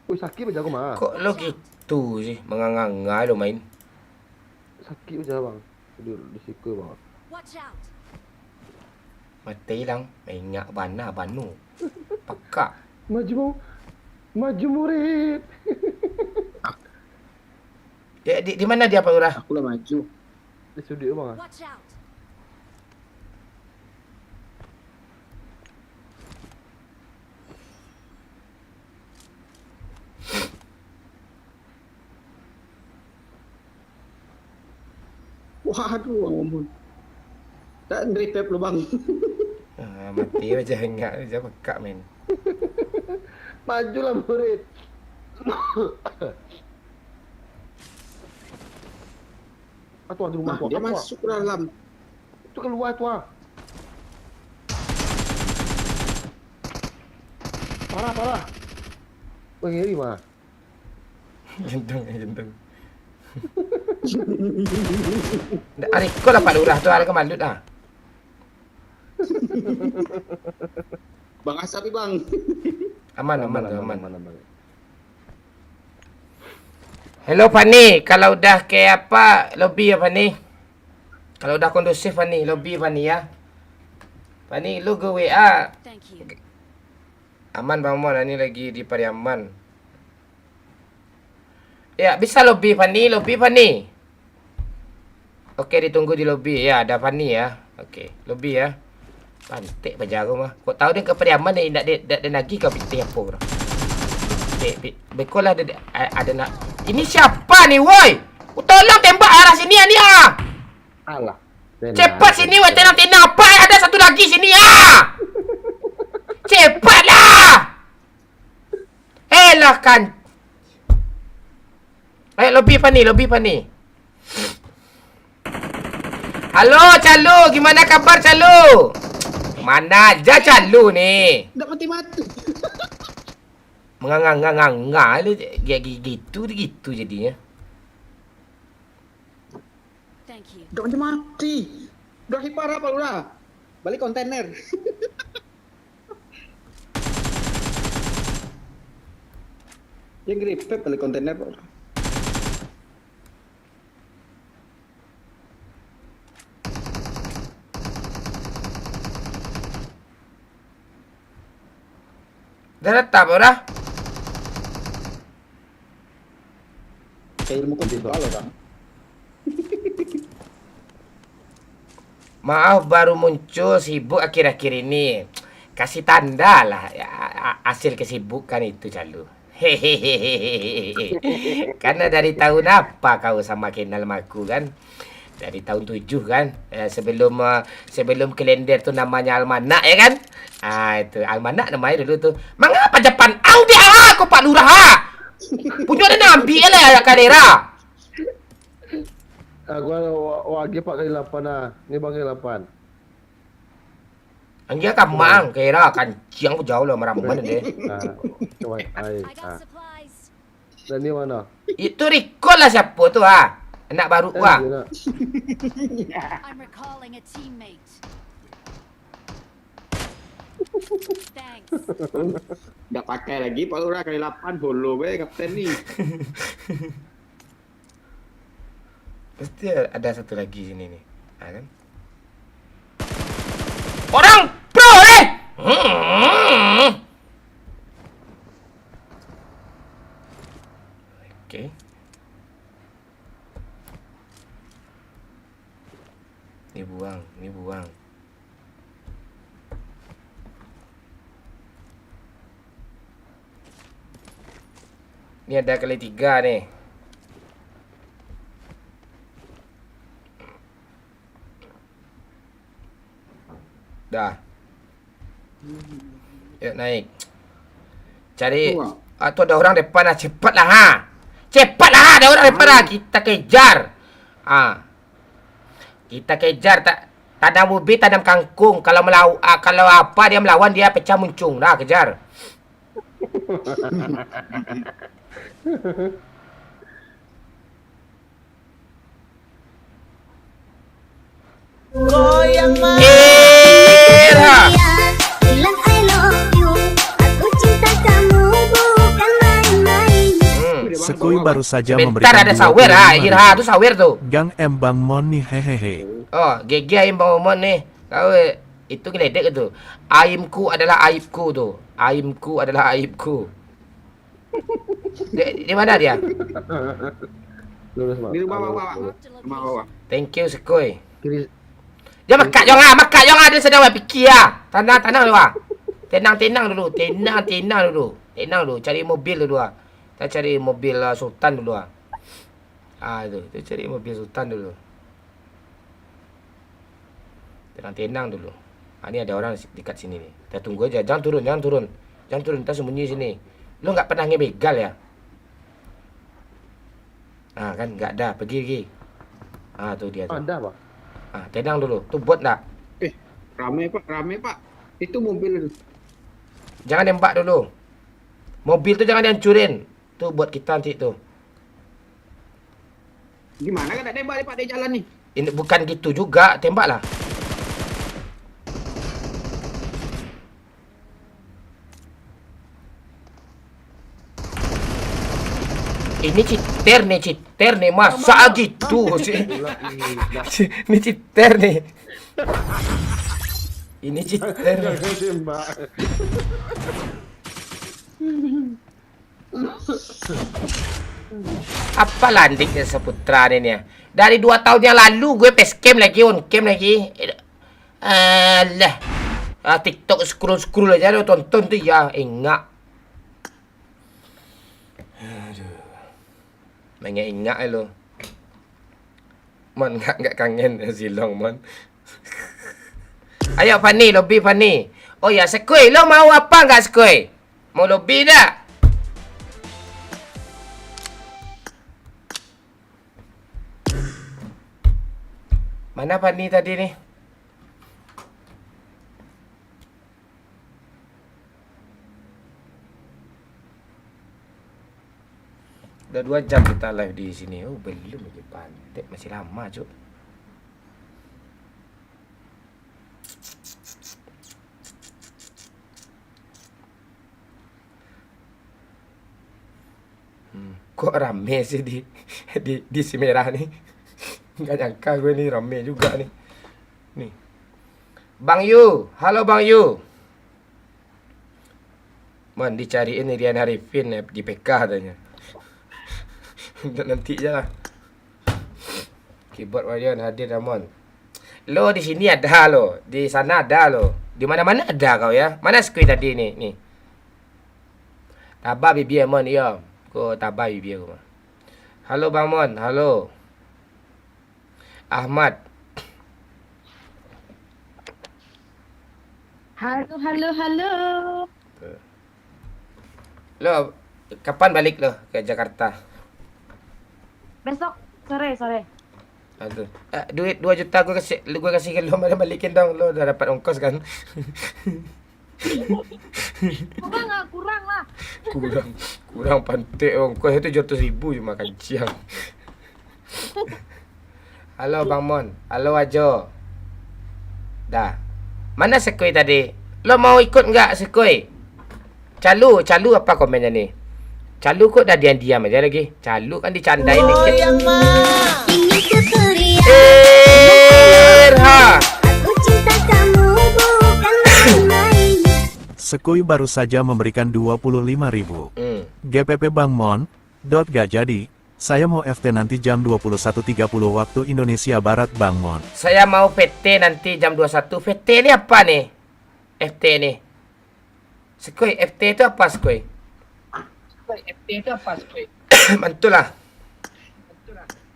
Wih sakit aja aku mah. Kok lo gitu sih, mengangai lo main. Sakit aja bang. Di siku bang. Watch out! Mati hilang, ingat banu. Pakak. Maju murid. Di mana dia Pak Lurah? Aku lah maju. Di studio bang. Watch out! Waduh, ampun. Tak ngeripep lu bang. Mati macam ingat macam pakak main. Majulah murid. Tuan di rumah tuan. Dia masuk ke dalam. Itu keluar tuan. Parah. Wah ngeri mah. Jantung. Ariko lah Pak Lurah tu, ada kemandut ah. Bang Asapi bang. Aman. Hello Fani, kalau udah kayak apa lobby ya Fani? Kalau udah kondusif Fani, lobby Fani ya. Fani, lu go WA. Thank you. Aman Bang Mon, ini lagi di Pariaman. Ya, bisa lobby Fani. Oke, ditunggu di lobby. Ya, ada Fani ya. Oke, lobby ya. Pantik baja aku mah. Kau tahu dia ke Pariaman dia nak nagih kau pintai apa bro? Bekolah ada nak. Ini siapa nih, woi? Tolong tembak arah sini ni ah. Alah. Cepat sini woi, tenang apa? Ada satu lagi sini ah. cepatlah. Elah kan. Ayo lobby Fani. Halo Calu, gimana kabar Calu? Mana aja Calu ni? Dah mati-mati. Mengangang-ngang lu gitu jadinya. Thank you. Dah mati. Dah parah Pak Lurah. Balik kontainer. Yang gripep balik kontainer Pak Lurah. Dah datang dah. Kayak ilmu komputer lo kan. Maaf baru muncul sibuk akhir-akhir ini. Kasih tanda lah ya, hasil kesibukan itu Calu. Hehehe. Karena dari tahun apa kau sama kenal sama aku kan? Dari tahun 7 kan? Sebelum kalender tu namanya Almanak ya kan? Itu Almanak namanya dulu tu. Mengapa Jepang? Ang dia aku Pak Lurah. Punya ada nampi lah ya kalera. Gua wagi 4x8 lah. Ni bang 8. Ang dia kan mang kira kancing aku jauh lah meramban deh. Coba ai. I got supplies. Dan ni mana? Itu recall lah siapa tu anak baru Dia nak. I'm recalling a teammate. Thanks. Dah pakai lagi Pak Lurah kali 8 holo be kapten ni. Pasti ada satu lagi sini nih. Kan? Orang pro eh. Oke. Ini buang. Ini ada kali 3 nih. Dah. Yuk naik. Cari. Tu ada orang depan lah. Cepatlah Cepatlah ada orang depan lah. Kita kejar. Kita kejar. Tanam ubi, tanam kangkung. Kalau apa dia melawan dia pecah muncung. Dah kejar. Bilang I love you. Aku cinta kamu bukan main-main. Sekui baru saja Bentar memberikan ada sawer 25.000. Irha tu sawer tu. Gang M Bang Mon nih hehehe. Oh, GG ayam Bang Momon nih. Kau itu geledek ke tu? Aibku adalah aibku tu. Aibku adalah aibku. Di mana dia? Lurus mak. Di rumah bawah. Marked a Rumah location. bawah. Thank you Sekoi. Kiri. Dia makat jangan dia sedang fikir Tenang dulu Tenang dulu. Tenang dulu. Cari mobil dulu Kita cari mobil Sultan dulu itu. Kita cari mobil Sultan dulu. Tenang dulu. Ini ada orang dekat sini nih. Kita tunggu aja. Jangan turun. Kita sembunyi sini. Lu nggak pernah ngebegal ya? Kan nggak ada. Pergi. Tuh dia tuh. Ada pak. Tenang dulu. Tuh buat nggak? Rame Pak. Itu mobil. Jangan nembak dulu. Mobil tuh jangan dihancurin. Tuh buat kita nanti tuh. Gimana kan ada nembak Pak di jalan nih? Ini bukan gitu juga. Tembaklah. Ini citer nih. Masa gitu sih? Ini citer nih. Ini citer nih. Tembak. Apa landingnya seputra ini ya? Dari 2 tahun yang lalu gue facecam lagi, on cam lagi. Alah. TikTok scroll aja lo tonton tuh ya, enggak. Aduh. Enggak lo. Mon enggak kangen Zilong mon. Ayo Fani, lobby Fani. Oh ya, Sekoi, lo mau apa nggak Sekoi? Mau lobby dah? Mana Fani tadi nih? Udah 2 jam kita live di sini. Oh, belum aja pantek, masih lama, Cuk. Kok rame sih di si merah nih. Nggak nyangka gue nih rame juga nih. Nih. Bang Yu, halo Bang Yu. Man, dicariin nih Rian Arifin di PK katanya. Nanti aja lah. Keyboard Marion hadir Ramon. Lo di sini ada lo, di sana ada lo. Di mana-mana ada kau ya. Mana Skui tadi nih? Nih. Tabah bibi Mon ya. Ko tabah bibi aku. Halo Bang Mon, halo. Ahmad. Halo. Lo kapan balik lo ke Jakarta? Besok sore. Aduh. Duit 2 juta gue kasih ke lo, mana balikin dong. Lo udah dapat ongkos kan? Kurang lah. Kurang pantai ongkos itu 700.000 cuma kanciang. Halo Bang Mon, halo Ajo. Dah. Mana Sekoi tadi? Lo mau ikut nggak Sekoi? Calu apa komennya nih? Calu kok dah diam-diam aja lagi. Calu kan dicandain dikit. Ingin keperian Erha. Aku cinta kamu bukan main-main. Sekui baru saja memberikan 25.000. GPP Bang Mon. Gak jadi. Saya mau FT nanti jam 21.30 waktu Indonesia Barat Bang Mon. Saya mau VT nanti jam 21. VT ini apa nih? FT nih. Sekoi, FT itu apa Sekoi? Mantul lah.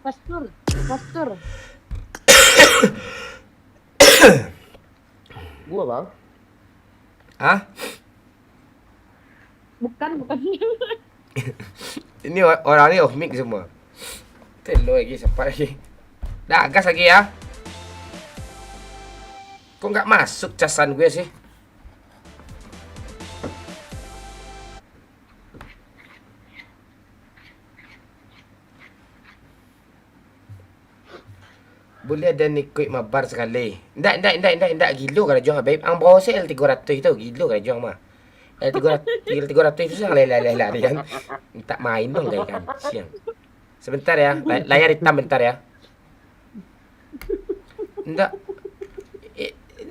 Pastur. Gua bang. Hah? Bukan. Ini orang ini off mic semua. Telo lagi, siapa lagi? Dah, gas lagi ya. Kok nggak masuk casan gue sih? Boleh ada ni quick mabar sekali. Ndak gilo kalau jual babe. Ang bawa saya L300 itu gilo kalau jual mah. L300 itu sangat lari kan. Tak main dong kayak kan. Siang. Sebentar ya. Layar hitam bentar ya. Ndak.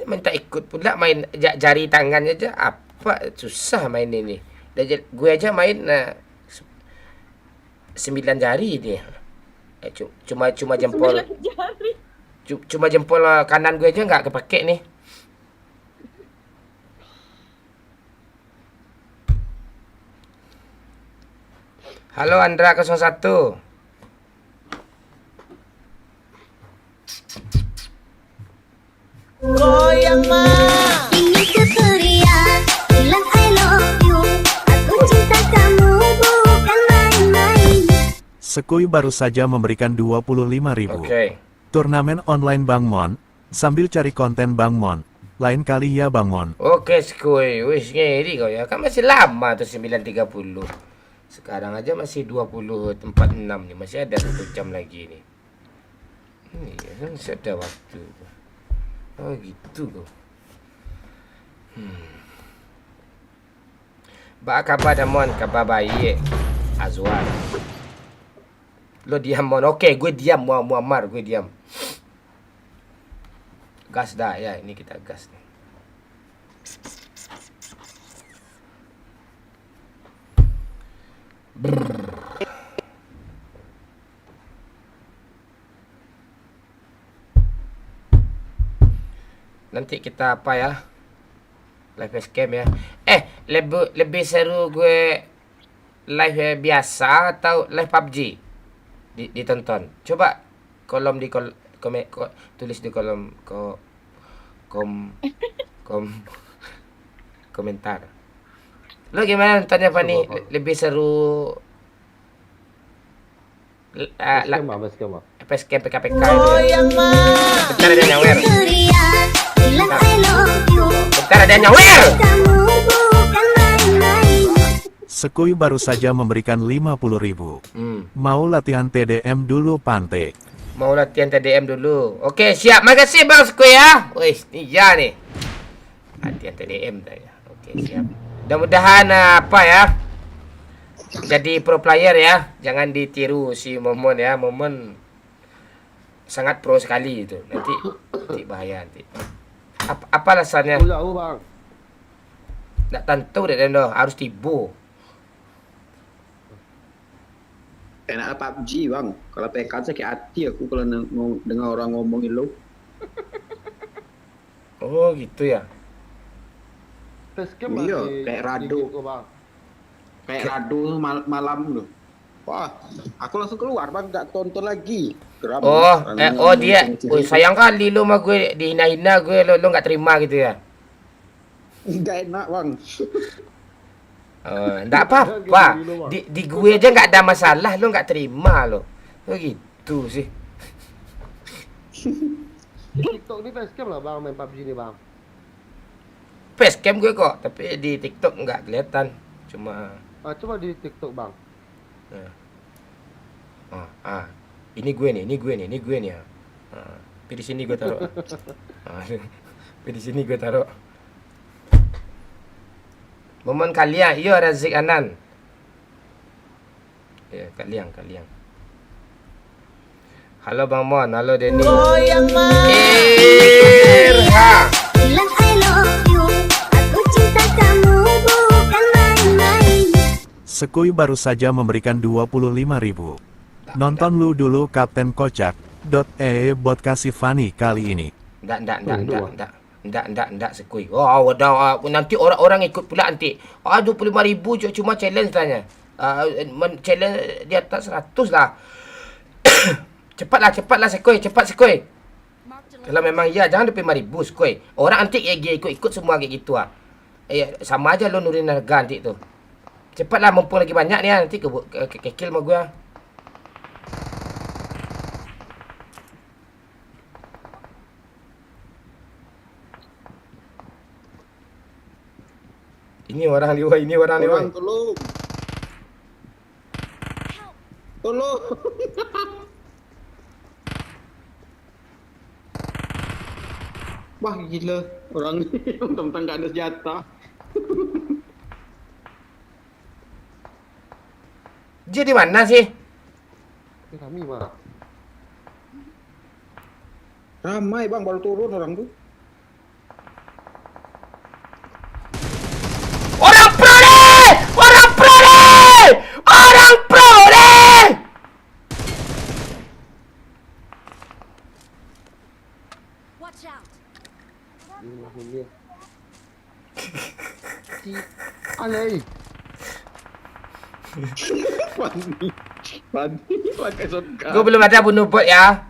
Minta ikut pula main jari tangannya aja apa susah main ini. Gue aja main 9 jari dia. Cuma jempol. Cuma jempol kanan gue aja nggak kepake nih. Halo Andra 01. Ingin keperian bilang I love you. Aku cinta kamu bukan main-main. Sekui baru saja memberikan 25.000. Oke. Turnamen online Bang Mon. Sambil cari konten Bang Mon. Lain kali ya Bang Mon. Oke, Skuy. Wis ngeri kau ya. Kan masih lama tuh 9.30. Sekarang aja masih 20.46 nih. Masih ada 1 jam lagi nih. Ini masih ada waktu. Oh gitu kok. Ba kabar dah Mon, kabar baik. Azwan. Lo diam Mon. Okey, gue diam Muammar, gue diam. Gas dah ya, ini kita gas nih. Nanti kita apa ya? Live scam ya. Lebih seru gue live biasa atau live PUBG ditonton. Coba kolom di tulis di kolom komentar. Lo gimana nontonnya Fani? Coba, Pak. Lebih seru Basecamp bang. PSK PKPK itu ya? Bentar ada yang nyawer. Ceria, bilang I love you. Bentar ada yang nyawer. Kamu bukan main-main. Sekui baru saja memberikan 50.000. Mau latihan TDM dulu Pante. Mau latihan TDM dulu. Oke, siap. Makasih Bang Sekui ya. Wih, iya nih. Latihan TDM tanya. Oke, siap. Mudah-mudahan apa ya? Jadi pro player ya. Jangan ditiru si Momon ya. Momon sangat pro sekali itu. Nanti bahaya nanti. Apa alasannya? Jauh bang. Tak tentu deh Dendo. Harus tibu. Enak PUBG bang. Kalau PK sakit hati aku kalau dengar orang ngomongin lo. Oh gitu ya. Basecamp Iya, masih kayak Rado. dikit kok, bang. Kayak Rado malam loh. Wah, aku langsung keluar bang, nggak tonton lagi. Geram, Dia. Oh, sayang kali lo sama gue dihina-hina gue lo nggak terima gitu ya. Nggak enak bang. Nggak apa-apa. Di gue aja nggak ada masalah, lo nggak terima lo. Oh gitu sih. Di TikTok ini Basecamp lah bang main PUBG ini bang. Facecam gue kok, tapi di TikTok nggak kelihatan. Cuma Coba di TikTok bang. ini gue nih ya. Tapi di sini gue taruh. Tapi di sini gue taruh. Momen kalian, iya Razik Anan. Ya, kalian. Halo Bang Mon, halo Denny. Irha. Bilang I love you. Aku cinta kamu bukan main-main. Sekui baru saja memberikan 25.000. Nonton lu dulu Kapten Kocak. Bot kasih Fani kali ini. Enggak Sekui. Oh, nanti orang-orang ikut pula nanti. 25.000 cuma challenge tanya. Challenge di atas 100 lah. Cepatlah Sekui, cepat Sekui. Kalau memang iya jangan 25.000 Sekui. Orang nanti ikut semua kayak gitu ah. Sama aja lo nurin harga nanti tuh. Cepatlah mumpung lagi banyak nih nanti ke kill sama gua. Ini orang nih, Orang tolong. Tolong. Wah gila orang ni tentang nggak ada senjata. Dia di mana sih? Ini kami bang. Ramai bang baru turun orang tu. Orang pro deh! Watch out. Ini langsung dia. Si aneh. Pandi pakai shotgun. Gue belum ada bunuh bot ya.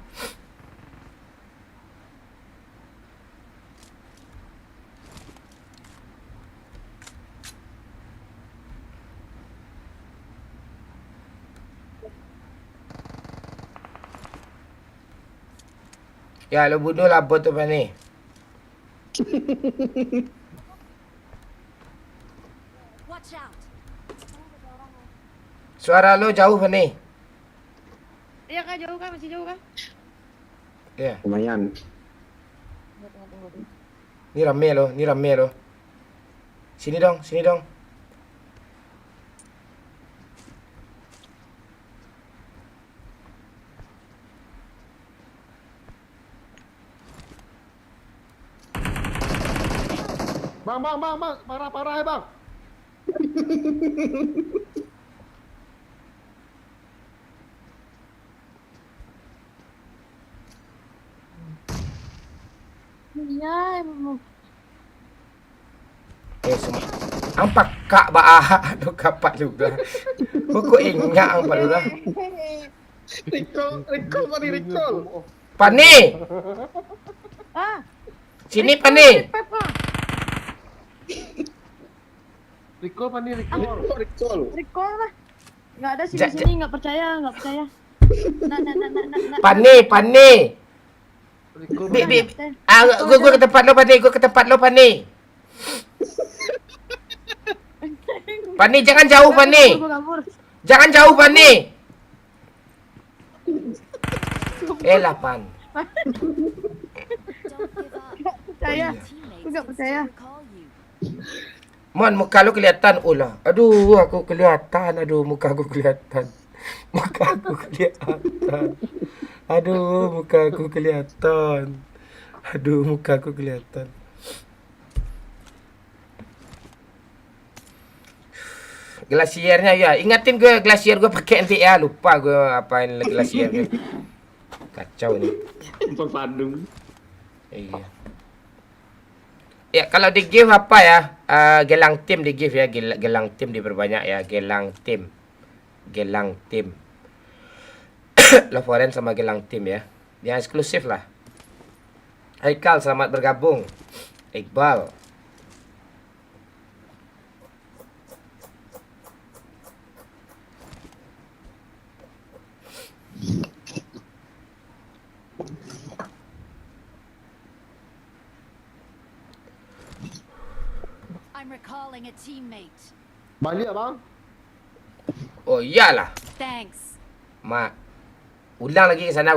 Ya, lo bunuh lah bot tu Fani. Watch out. Suara lo jauh Fani. Iya kak, jauh kak, masih jauh kak. Ya, Lumayan. ni rame lo. Sini dong. Bang, parah ya bang. Iya, emang. Semua. Ampak kak ba aduh kapak juga. Kok ingat ampak juga. Recall. Pani, Ah, sini Pani. Pep kak. Recall apa nih recall? Recall. Recall lah. Nggak ada sini Ja- sini, nggak percaya, nggak percaya. Nah. Pani. Recall Bi, mana? gua ke tempat lo Pani, gua ke tempat lo Pani. Pani jangan jauh Pani. Kabur. Jangan jauh Pani. Elah Pan. Don't give up. Nggak percaya. Teammates Aku nggak can percaya. still recall you. Mon, muka lu kelihatan. Ulah. Aduh, aku kelihatan. Aduh, muka aku kelihatan. Muka aku kelihatan. Aduh, muka aku kelihatan. Aduh, muka aku kelihatan. Glasiernya ya. Ingatin gue glasier gue pakai nanti ya. Lupa gue apain glasier gue. Kacau ini. Padung. Iya. Ya, kalau di give apa ya? Gelang tim di give ya. Gelang tim diperbanyak ya. Gelang tim. Lovoren sama gelang tim ya. Yang eksklusif lah. Haikal, selamat bergabung. Iqbal. I'm recalling a teammate. Balik abang. Oh iyalah. Thanks. Mak. Ulang lagi ke sana.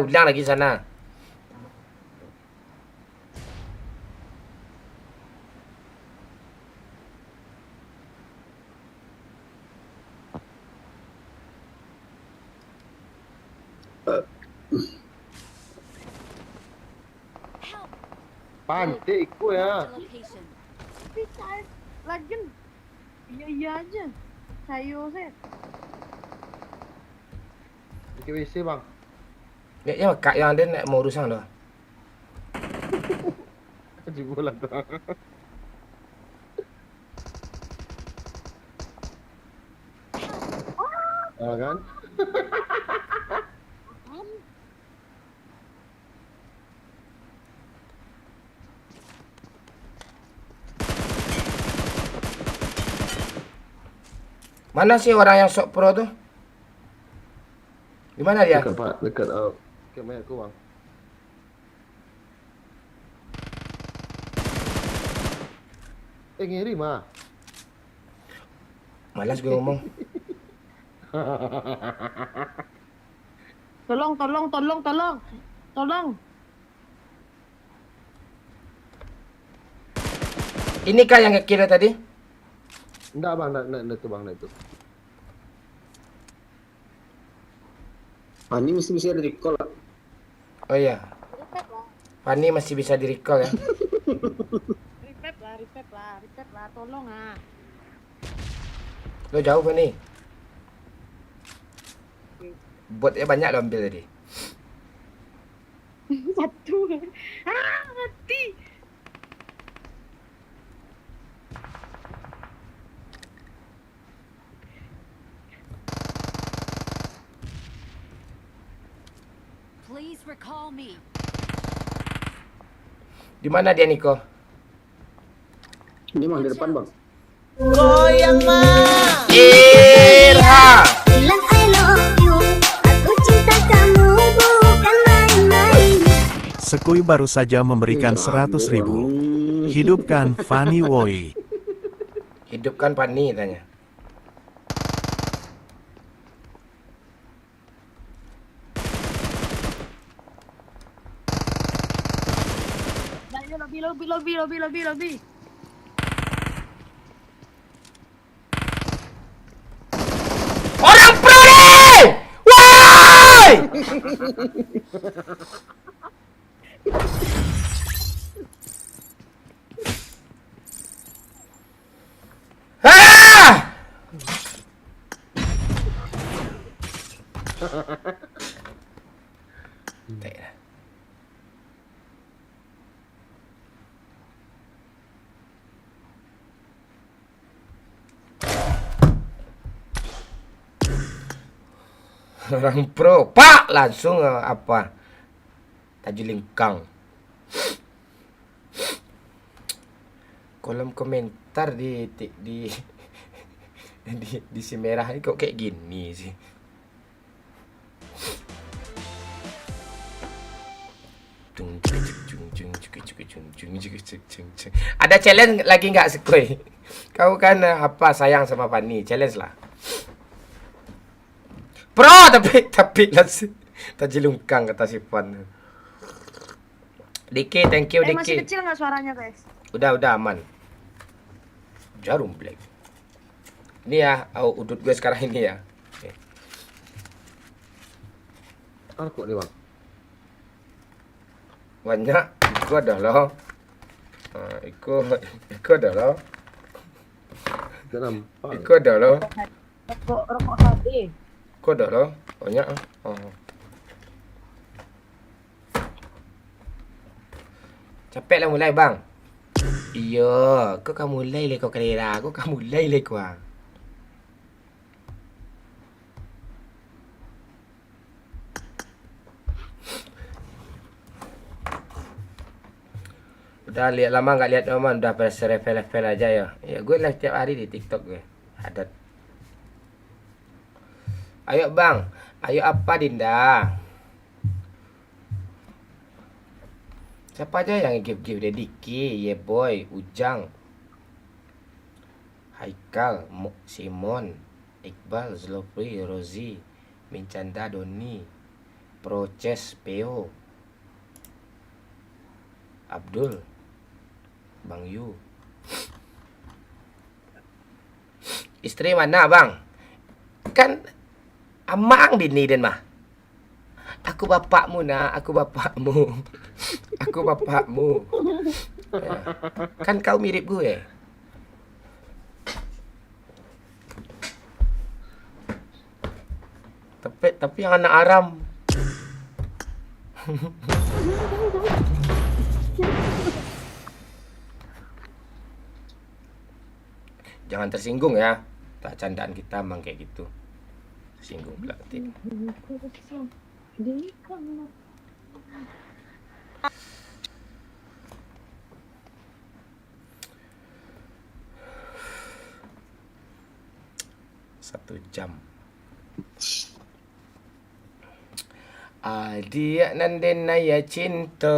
Help. Pantik ikut ya. The location. Tapi saya lagi. Iya aja. Saya. Pergi WC bang. Ya, kak yang ada nak mau urusan dah. Jibulan tu. Kan? Mana sih orang yang sok pro tuh? Di mana dia? Dekat pak, dekat mayat aku bang. Ngiri mah. Malas gue ngomong. Tolong. Ini kah yang kira tadi? Enggak bang, enggak itu bang, enggak itu. Ini mesti bisa di recall lah. Oh iya. Pani masih bisa di recall ya. Repeat lah. Tolong ah. Lo jauh Pani. Botnya banyak lo ambil tadi. Satu. Mati. Please recall me. Di mana dia Niko? Ini mah di depan bang. Irha. Bilang I love you, aku cinta kamu bukan main-main. Sekui baru saja memberikan 100.000. Hidupkan Fanny Woi. Hidupkan Pani tanya. Lobby. Orang pro nih! Woi! Ah! Tak lah. Orang pro, pak langsung apa? Tajulingkang. Kolom komentar di Di si merah ini kok kayak gini sih. Ada challenge lagi nggak Sekoi? Kau kan apa sayang sama Fanny, challenge lah. Pro tapi langsung tajilungkang kata si Fan. Diki, thank you masih Diki. kecil nggak suaranya guys? Udah aman. Jarum black. Ini ya, udut gue sekarang ini ya. Oke. Kok nih bang? Banyak, itu ada loh. Itu ada loh. Gak nampak. Itu ada loh. Rokok HD. Itu ada loh. Banyak. Oh. Capek lah mulai bang. Iya, kau kamu mulai le kau kerja. Kau kamu mulai le kau. Udah lihat lama nggak lihat Oman, udah level aja ya. Ya gue live tiap hari di TikTok gue. Adat. Ayo bang, ayo apa Dinda? Siapa aja yang give deh? Diki, Boy, Ujang, Haikal, Simon, Iqbal, Zlopri, Rozi, Mincanda, Doni, Proces, Peo, Abdul, Bang Yu. Istri mana bang? Kan amang bini den mah. Aku bapakmu nak, aku bapakmu. Aku bapakmu. Ya. Kan kau mirip gue. Tapi yang anak Aram. Jangan tersinggung ya. Tak candaan kita emang kayak gitu. Tersinggung pula nanti. Satu jam. Adia nandena ya cinta.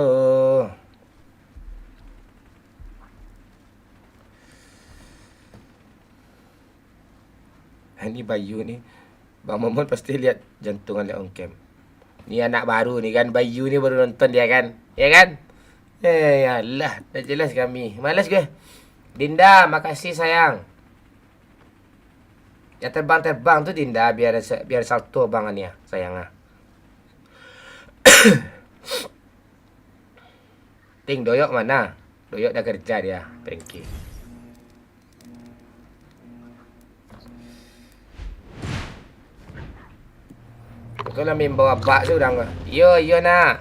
Ini Bayu ni, Bang Momon pasti lihat jantungan dia on cam. Ni anak baru ni kan, Bayu ni baru nonton dia kan, ya kan? Ya Allah, dah jelas kami. Malas ke? Dinda, makasih sayang. Yang terbang-terbang tu Dinda, biar salto bang ni ya, sayang ah. Ting Doyok mana? Doyok dah kerja dia, Pengki. Kau nak main bawa bak tu orang. Yo nak.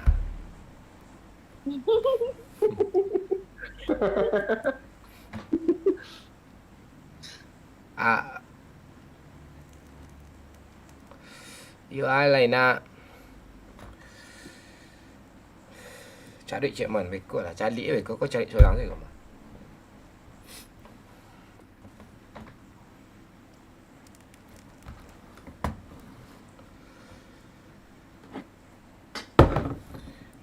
Yo alai nak. Cari cik man, rekod lah. Cari kau cari seorang je kau.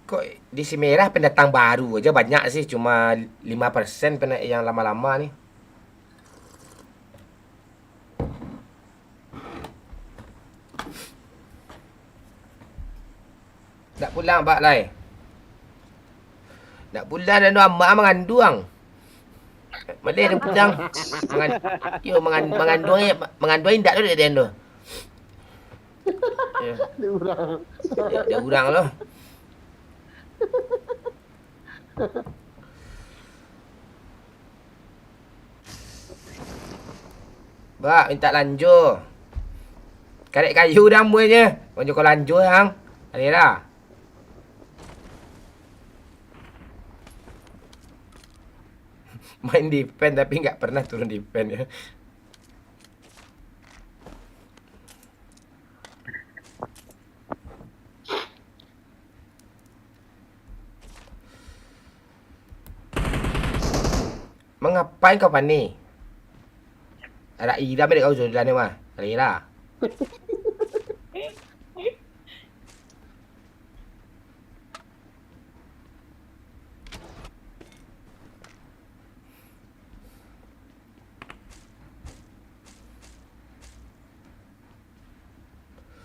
Kok di si merah pendatang baru aja banyak sih, cuma 5% yang lama-lama ni. Nak pulang Pak Lai. Nak pulang dan amak menganduang. Malay dia pulang. Menganduang indak tu dia tu. Dia urang loh. Bak, minta lanjur. Karek kayu dah muanya. Kau lanjur hang. Alira. Main defend tapi enggak pernah turun defend ya. Mengapain kau Pani? Ada ira balik kau sudah ni mah. Ada ira.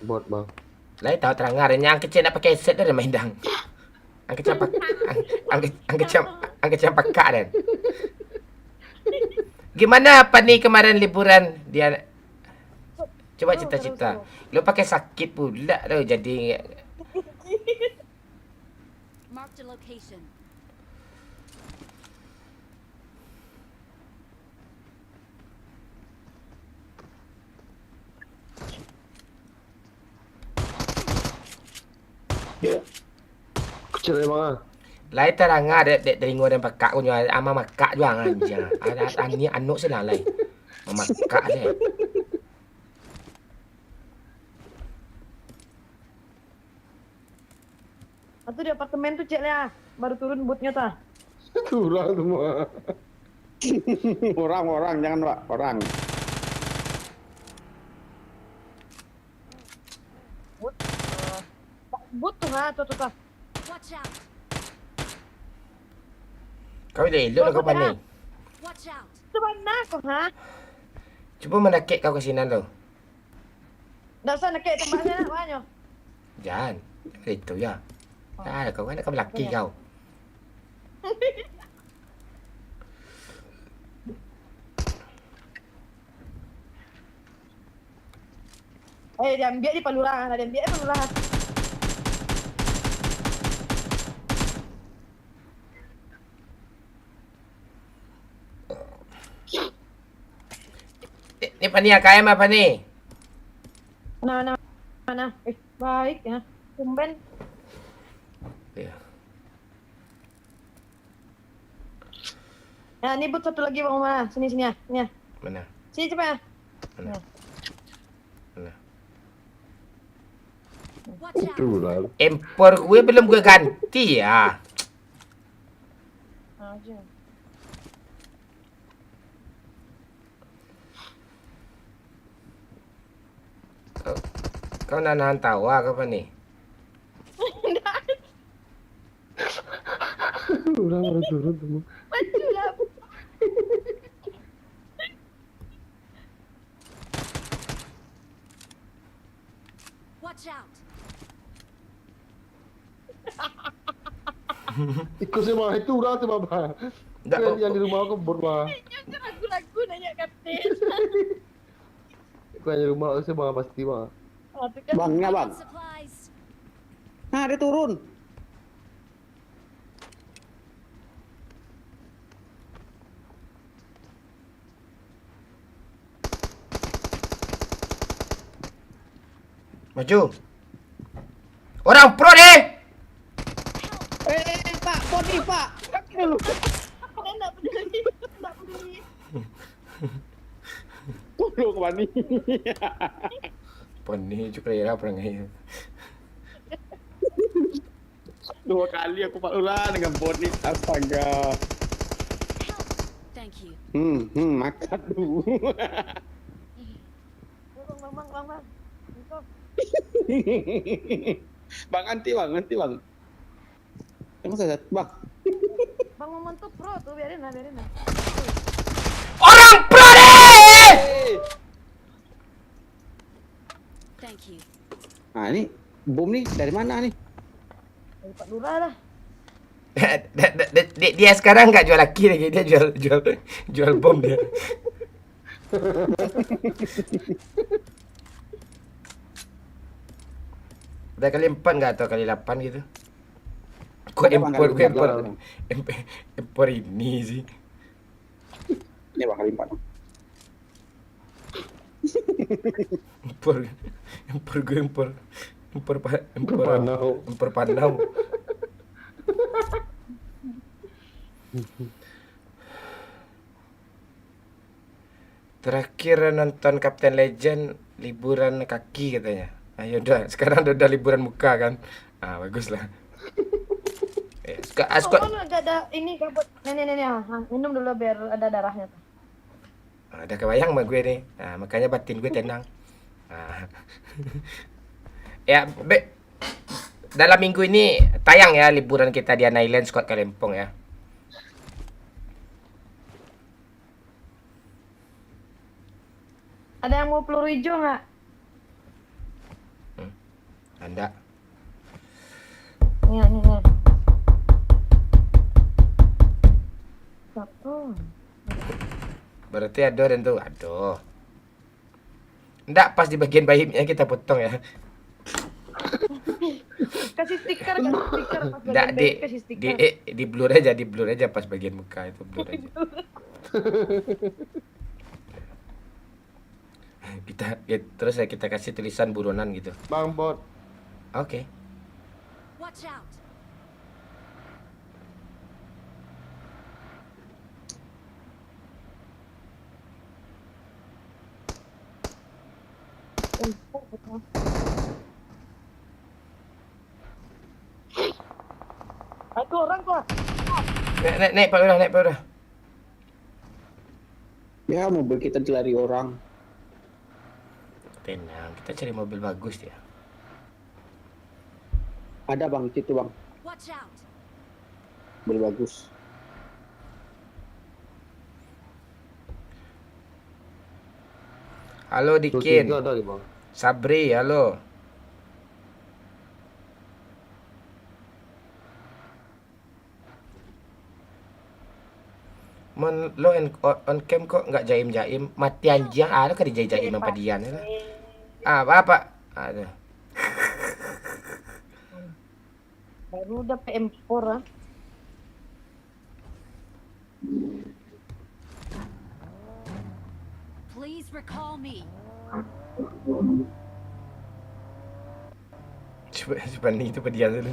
Bot bang. Lai tahu terang yang kecil nak pakai set dah main dang. Ang kecil pak ang kecil pakak dan. Gimana apa nih kemarin liburan dia? Coba cita-cita. Lu pakai sakit pula tu jadi Mark the location. Kecil ya bang. lai terang dek telingo dan pakak punya ama makak juang anja. Ada ani anuk sila lai. Memakak je. Atau di apartemen tuh cek lah. Baru turun bootnya tah. Kurang semua. Orang jangan Pak, orang. Boot. Boot tuh ha, tuh tah. Watch out. Kau dah elok lah kau pani. Watch out. Itu mana kau ha? Cuba menakik kau ke sini tu. Dah usah nak kayak tempatnya nak banyak. Jangan. Itu ya. Dah kau kan kau lelaki kau. Dia ambil di palurah, dia ambil di palurah. Ni pani AKM apa ni? Mana? Baik ya. Tumben. Ya. Ya, ini boot satu lagi bang mana? Sini ya. Sini ya. Mana? Sini cepat ya. Mana? Mana? Watch out. Kurang. Empor gue belum gue ganti ya. Aja. Kau nak nahan tawa ke apa ni? Kurang baru turun semua. Maju lah. Watch out. Ikut sih bang, itu orang tu bang. Tak, Yang di rumah aku bot bang. Jangan ragu-ragu nanya kapten. Aku yang di rumah aku sih bang pasti bang. Bangnya bang. Supplies. Nah dia turun. Maju. Orang pro ni. Pak, body Pak. Kaki dulu. Tak peduli. Tak peduli. Dulu ke mana? Pani juga ya perangai. Dua kali aku Pak Lurah dengan body. Astaga. Thank you. Makan dulu. Bang. Bang anti bang. Emang saya bang. Bang Momon tuh pro tuh, biarin lah. Orang pro ni. Thank you. Nah ini bom nih dari mana nih? Dari Pak Lurah lah. Dia sekarang enggak jual laki lagi, dia jual bom dia. Udah kali 4 enggak atau kali 8 gitu. Kok impor ini sih. Ini bang kali 4. Impor panau. Terakhir nonton Captain Legend liburan kaki katanya. Ayo udah, sekarang udah liburan muka kan. Baguslah. Oh, ada ini kabut. Nenek. Minum dulu biar ada darahnya tuh. Dah kebayang sama gue nih. Makanya batin gue tenang. Ah. Ya, dalam minggu ini tayang ya liburan kita di Island Scott Kalempong ya. Ada yang mau peluru hijau nggak? Anda. Nih, nih, nih. Satu. Berarti ada dan tuh. Aduh. Nggak, pas di bagian bayinya kita potong ya. Kasih stiker, kasih stiker. Pas Nggak, bagian bebek kasih stiker. di blur aja pas bagian muka itu blur aja. Terus ya kita kasih tulisan buronan gitu. Bang bot. Oke. Watch out. Itu orang tuh. Naik Pak udah, naik Pak udah. Ya mobil kita dilari orang. Tenang, kita cari mobil bagus ya. Ada bang, situ bang, Watch out. mobil bagus. Halo Dikin, Tiga ada nih bang. Sabri, halo. Lo on cam kok nggak jaim-jaim? Mati anjing, lo kan dijai-jaim sama Dian ya. Apa? Aduh. Baru udah PM4 ah. Please recall me. Coba nih itu Dian dulu.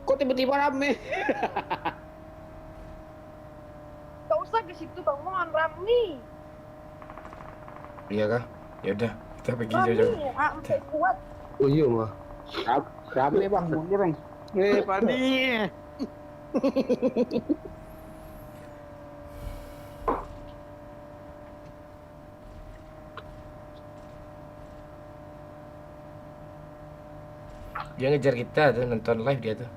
Kok tiba-tiba rame? Gak usah ke situ Bang Mon, Rami. Iya kah? Ya udah, kita pergi jauh-jauh. Rami, sampai kuat. Oh iya mah. Rame bang, mundur bang. Padi. Dia ngejar kita tuh, nonton live dia tuh.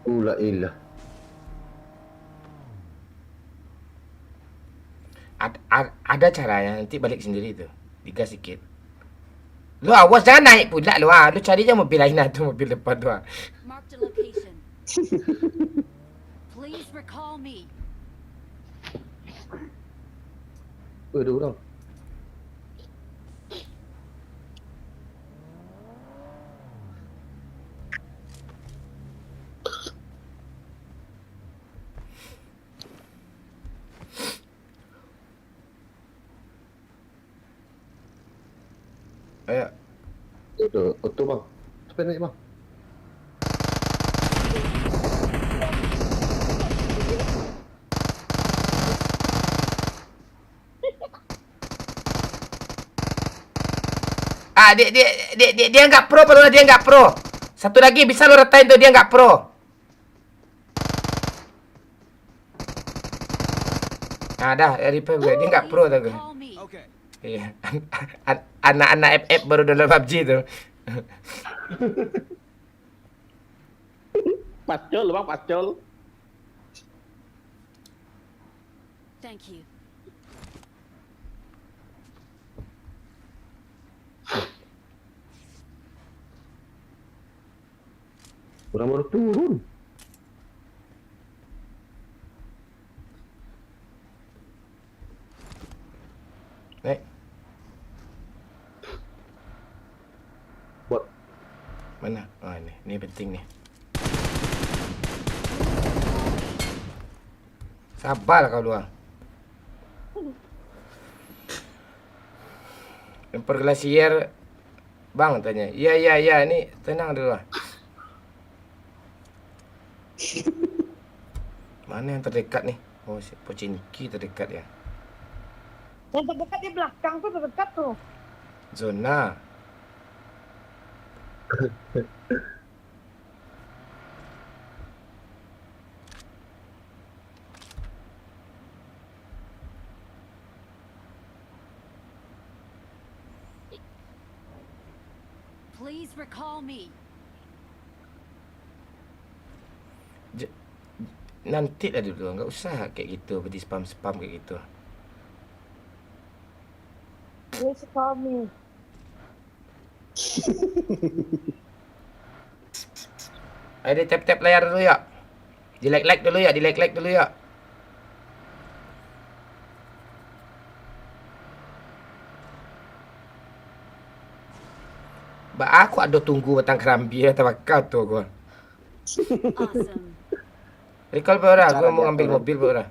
Ula ilah. Ada caranya, nanti balik sendiri tuh. Digas sedikit. Lu awas jangan naik pula lu. Lu cari aja mobil lain tuh, mobil depan tuh. Mark the location. Please recall me. Ada orang. Ayo. Ada auto bang. Sampai naik bang. Dia nggak pro, padahal dia nggak pro. Satu lagi bisa lo retain tuh, dia nggak pro. Dah, repair gue, dia nggak pro tuh gue. Call me. Iya, anak-anak FF baru download PUBG tuh. Pacol bang, pacol. Thank you. Orang baru turun. Naik. Bot. Mana? Oh ini penting nih. Sabar kau luar. Lempar glasier. Bang tanya. Iya, ini tenang dulu lah. Mana yang terdekat nih? Oh, si Pocinki terdekat ya. Yang terdekat di belakang tuh terdekat tuh. Zona. Please recall me. Nanti lah dulu, nggak usah kayak gitu, di spam-spam kayak gitu. Please call me. Ayo deh, tap-tap layar dulu ya. Di like-like dulu ya, di like-like dulu ya. Ba aku ada tunggu batang kerambi ya, tawakal tuh gua. Awesome. Recall pak ora, gua Cara mau dia ngambil turun. mobil pak ora.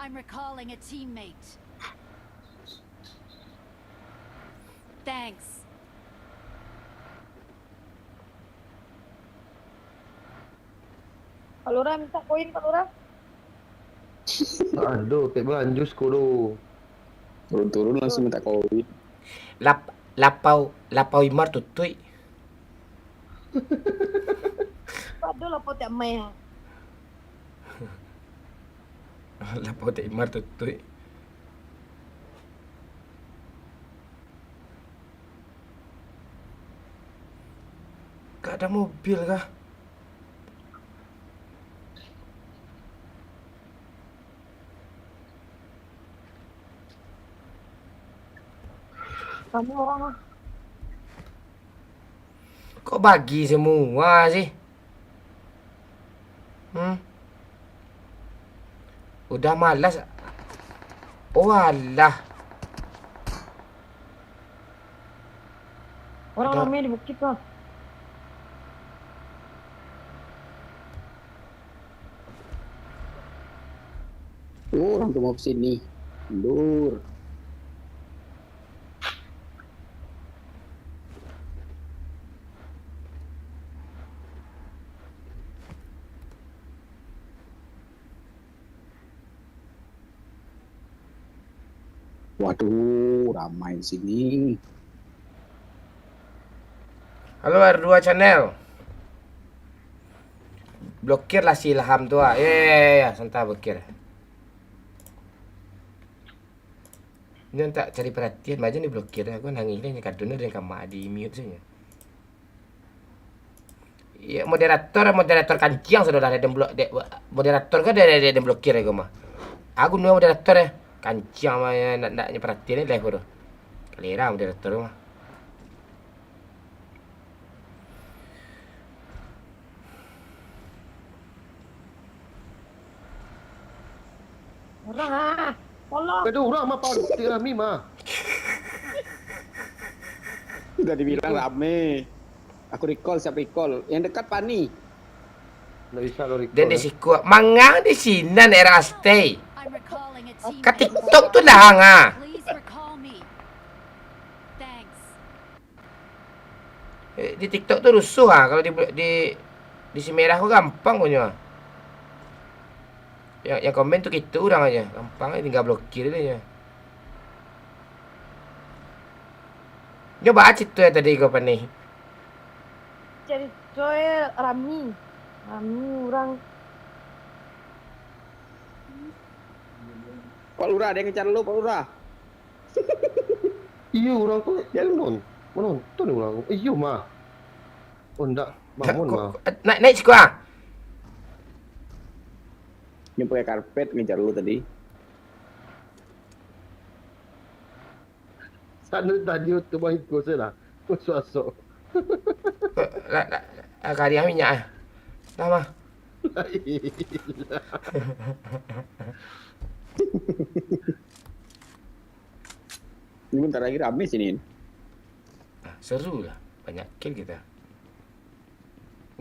I'm recalling a teammate. Thanks. Pak Lurah minta koin, Pak Lurah. Aduh, tak belanjus ku tu. Turun-turun langsung minta koin. Lapau imar tutui. Pak Dul apa tak main? Lapau tak imar tutui. Gak ada mobil kah? Kamu orang ah. Kok bagi semua sih? Udah malas. Oh alah. Orang Ada- ramai di bukit lah. Orang tuh mau kesini. Mundur. Waduh, ramai di sini. Halo R2 channel. Blokir lah si Ilham tuh. Ya, santai blokir. Ini tak cari perhatian aja nih blokir. Aku nangis nih kadun dan kamar di mute saja. Ya moderator kancing sudah ada moderator kan ada blokir ya mah. Aku nih moderator ya. Kancing mah naknya perhatian live bro. Kalera moderator mah. Orang ah. Tolong. Ada orang mah Pak, tik rami mah. Udah dibilang rame. Aku recall, siap recall. Yang dekat Pani. Nggak bisa lo recall. Dan di siku mangang di sini era stay. I'm recalling a teammate. Ka TikTok tuh dah nga. Please recall me. Thanks. Di TikTok tuh rusuh kalau di si merah kok gampang punya. Yang komen tuh gitu orang aja, gampang aja tinggal blokir aja. Coba aja tuh ya tadi gue nih. Cari coy Rami. Rami orang. Pak Lurah, ada yang ngejar lu, Pak Lurah. Iya orang tuh jalan menonton orang. Iya mah. Oh enggak, bangun mah. Naik sih gua. Yang pakai karpet ngejar lu tadi. Sana tadi tu baik ko sila. Suaso. Kali minyak. Lama. Ini bentar lagi rame sini. Seru lah, banyak kill kita.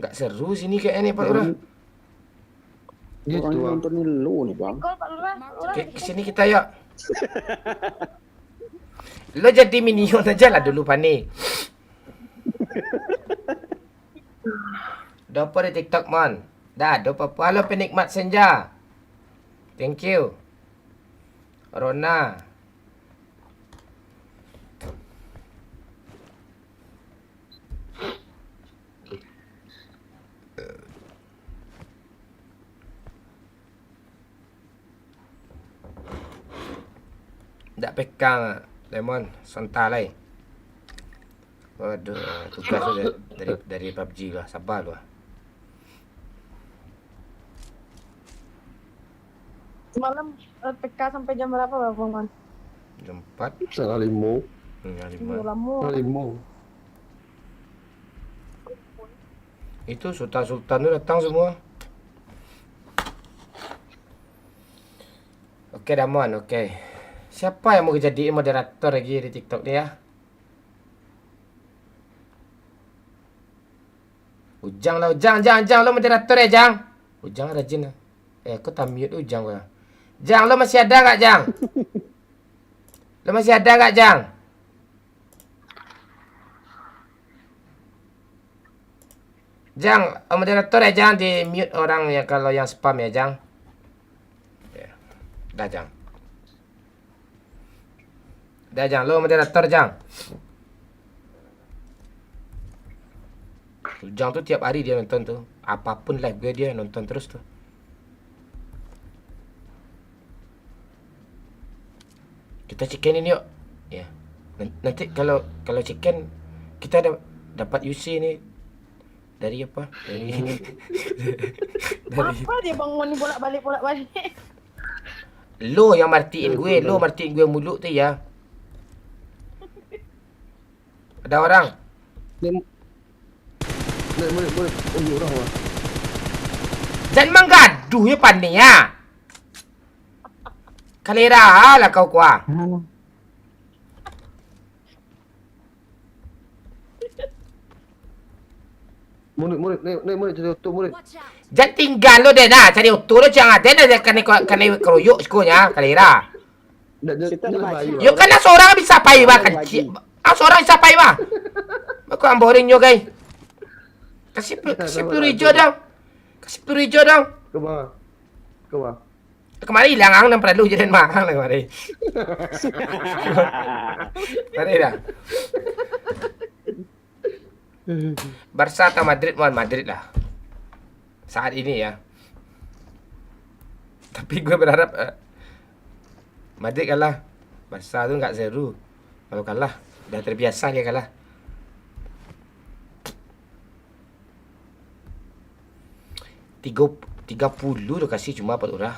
Nggak seru sini kayaknya nih Pak Lurah. Gitu Orang ah. nontonin lu nih, Bang. Kol Pak Lurah. Pak Lurah. Kesini kita yuk. Lo jadi minion aja lah dulu Pani. Dopo di TikTok man. Dah, dopo. Halo penikmat senja. Thank you. Rona. Tak pegang Lemon, santai. Waduh, tugas tu dari PUBG lah, sabar lu lah. Semalam PK sampai jam berapa Bang Man? Jam 4, Setengah 5. jam 5. Lama. Setengah 5. Itu sultan-sultan tu datang semua. Okey Damon, okey. Siapa yang mau jadi moderator lagi di TikTok ni ya? Ujang lah, Ujang lo moderator ya, Jang. Ujang rajin lah. Aku tak mute Ujang gua. Jang, lo masih ada enggak, Jang? Lo masih ada enggak, Jang? Jang, moderator ya, Jang, di mute orang ya kalau yang spam ya, Jang. Ya. Dah, Jang. Dah, Jang, lo moderator, Jang. Ujang tu tiap hari dia nonton tu. Apapun live dia nonton terus tu. Kita chicken ini yuk. Ya. Nanti kalau chicken kita dapat UC ni dari apa? Dari Apa dia bangun ni bolak-balik. lo yang martiin gue mulut tu ya. Ada orang. Boleh. Oh, orang lah. Jangan menggaduh ya pandai ya. Kalera lah kau kuah. Murid, naik cari otot murid. Watch out. Jangan tinggal lo deh nah cari utuh lo jangan ada dah kena keroyok sekonya kalera. Kita ada baju. Yo kan seorang bisa pai bah kecil. Seorang bisa pai bah. Aku boring yo guys. Kasih peluru hijau dong. Kasih peluru hijau dong. Ke bawah. Kemari hilang ang dan perlu jadi mahal lah kemari. Mari dah. Barca atau Madrid, Madrid lah. Saat ini ya. Tapi gue berharap Madrid kalah. Barca tu nggak seru. Kalau kalah, dah terbiasa dia kalah. $30 dah kasih cuma 4 orang.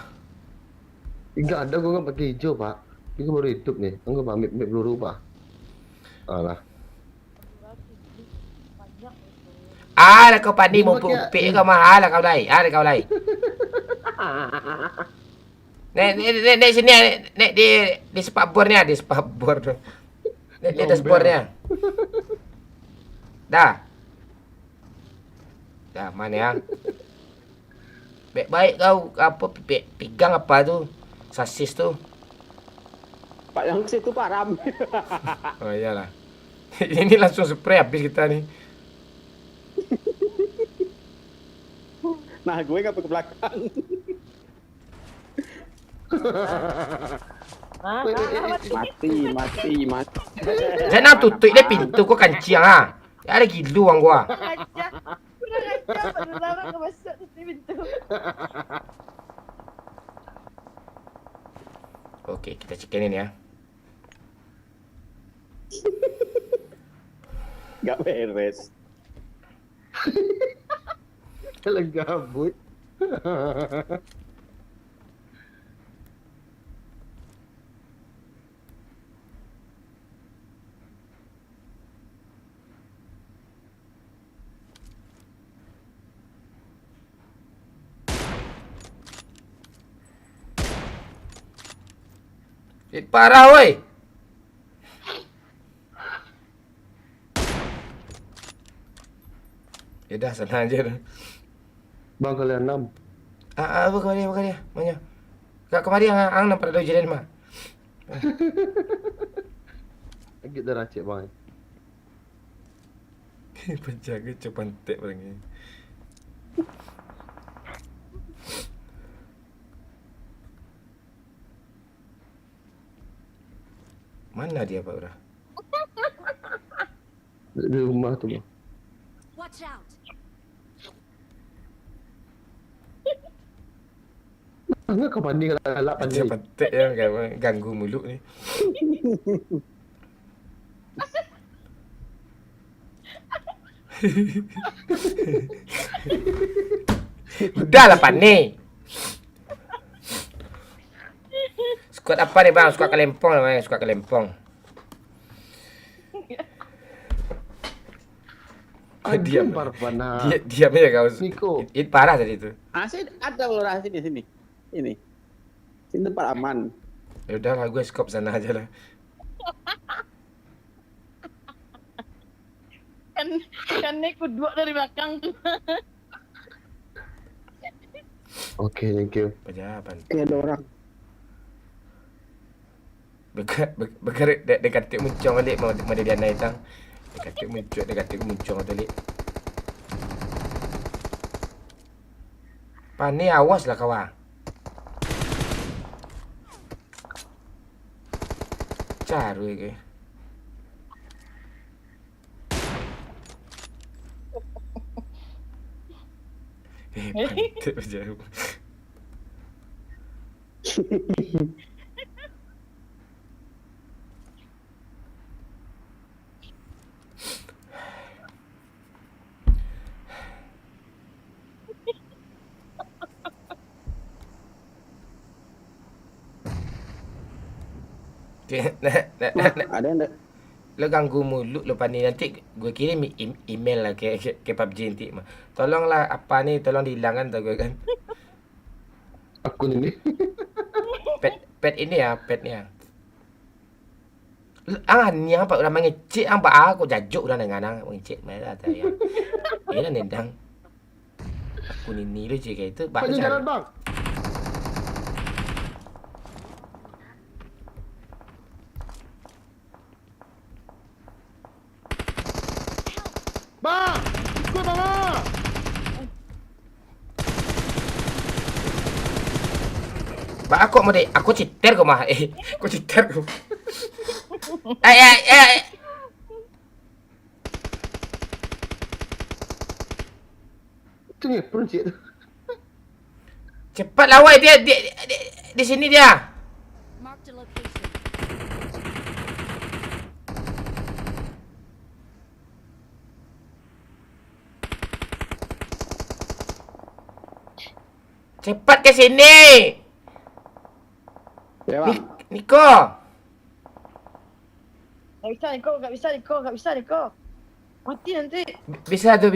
Enggak ada gua kan pakai hijau, Pak. Ini baru hidup nih. Enggak pamit peluru, Pak. Alah. Dah kau pandai mau upik kau mahal lah kau lai. Dah kau lai. Nek sini nek di sepak bor ni, di sepak bor tu. Nek di dashboard ni. Dah. Dah mana yang? Baik-baik kau apa pegang apa tu? Sasis tu. Pak yang situ Pak Ram. Oh iyalah. Ini langsung spray habis kita ni. Nah, gue ngapa ke belakang? Mati. Jangan tutup dia pintu kau kancing ah. Ada gilu ang gua. Kurang ajar pada larang ke masuk tutup pintu. Okey, kita chickenin ya. Gak beres. Kalau gabut. Parah woi. Ya dah senang aja dah. Bang kalian 6. Apa kemari? Mana? Kak kemari ang nampak ada jalan mah. Agak dah racik bang. Penjaga cepantek orang ni. Mana dia Pak Ura? Di rumah tu bang. Watch out. Enggak kau pandai galak pandai. Macam petik yang ganggu mulut ni. Udah lah pandai. Squad apa ni bang? Squad kelempong lah bang. Squad kelempong. Diam. Parpana. Diam aja kau. Niko. It parah tadi tu. Sini ada orang sini. Ini. Sini tempat aman. Ya udahlah gue skop sana aja lah. Kan Neko dua dari belakang tu. Oke, thank you. Pejaban. Ini ada orang. Bekar dekat tik muncung alik mau dia naik tang. Dekat tik muncung alik. Pani awas lah kawan. Caru ke. Pantik berjauh. Ada yang Lo ganggu mulut lo pani nanti gue kirim email lah ke PUBG nanti mah. Tolonglah apa ni tolong dihilangkan tau gue kan. Akun ini. Pet ini ya, pet ni ya. Ni apa udah mengecek apa aku jajuk udah dengan mengecek mana ada ya. Ini nendang. Akun ini lo je kayak itu Banyak jalan bang. Bang, ikut bang. Ba aku mau deh, aku citer kau mah. Aku citer kau. Itu ni peruncit. Cepat lawan dia di sini dia. Marked a location. Cepat ke sini. Ya bang. Niko. Gak bisa Neko. Mati nanti. Bisa tu.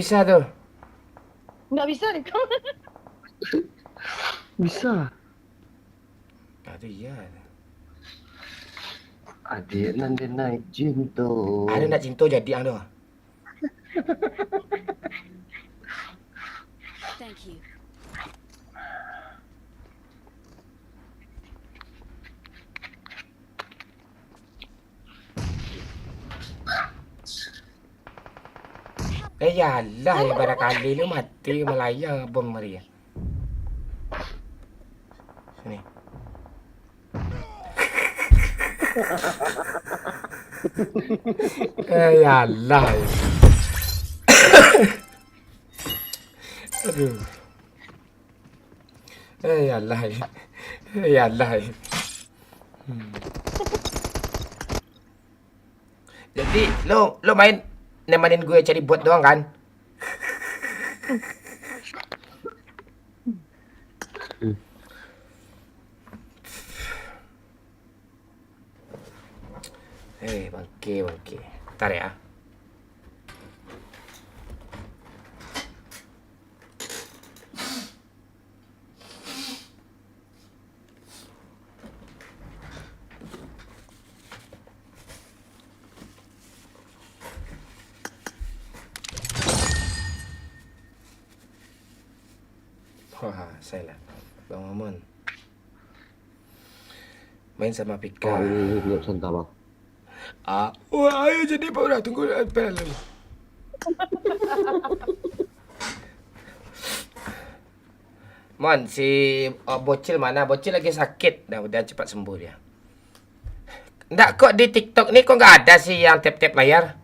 Gak bisa Neko. Bisa. Aduh ya. Adik nanti naik jinto. Ada nak cinta jadi ang tu. Thank you. Yalah, barangkali lu mati melayang bom Maria. Sini. Yalah. Aduh. Yalah. Yalah. Jadi lo main nemanin gue cari bot doang kan? Bangke. Bentar ya. Wah, saya lah. Bang Mamun. Main sama Pika. Oh, ini lihat santai bang. Wah, ayo jadi Pak. Udah tunggu dalam. Mon, si bocil mana? Bocil lagi sakit. Udah cepat sembuh dia. Nggak kok di TikTok ni kok nggak ada sih yang tap-tap layar?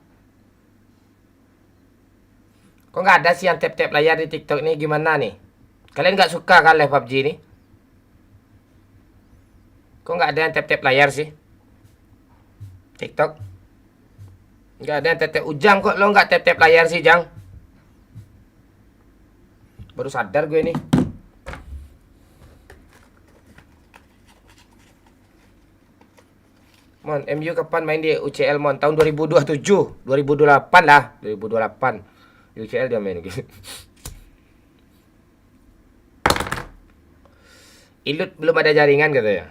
Kok nggak ada sih yang tap-tap layar di TikTok ni? Gimana nih? Kalian nggak suka kan live PUBG ni? Kok nggak ada yang tap-tap layar sih? TikTok. Nggak ada yang tap-tap. Ujang kok lo nggak tap-tap layar sih, Jang? Baru sadar gue nih. Mon, MU kapan main di UCL, Mon? Tahun 2027, 2028 lah, 2028. Di UCL dia main gitu. Ilut belum ada jaringan katanya.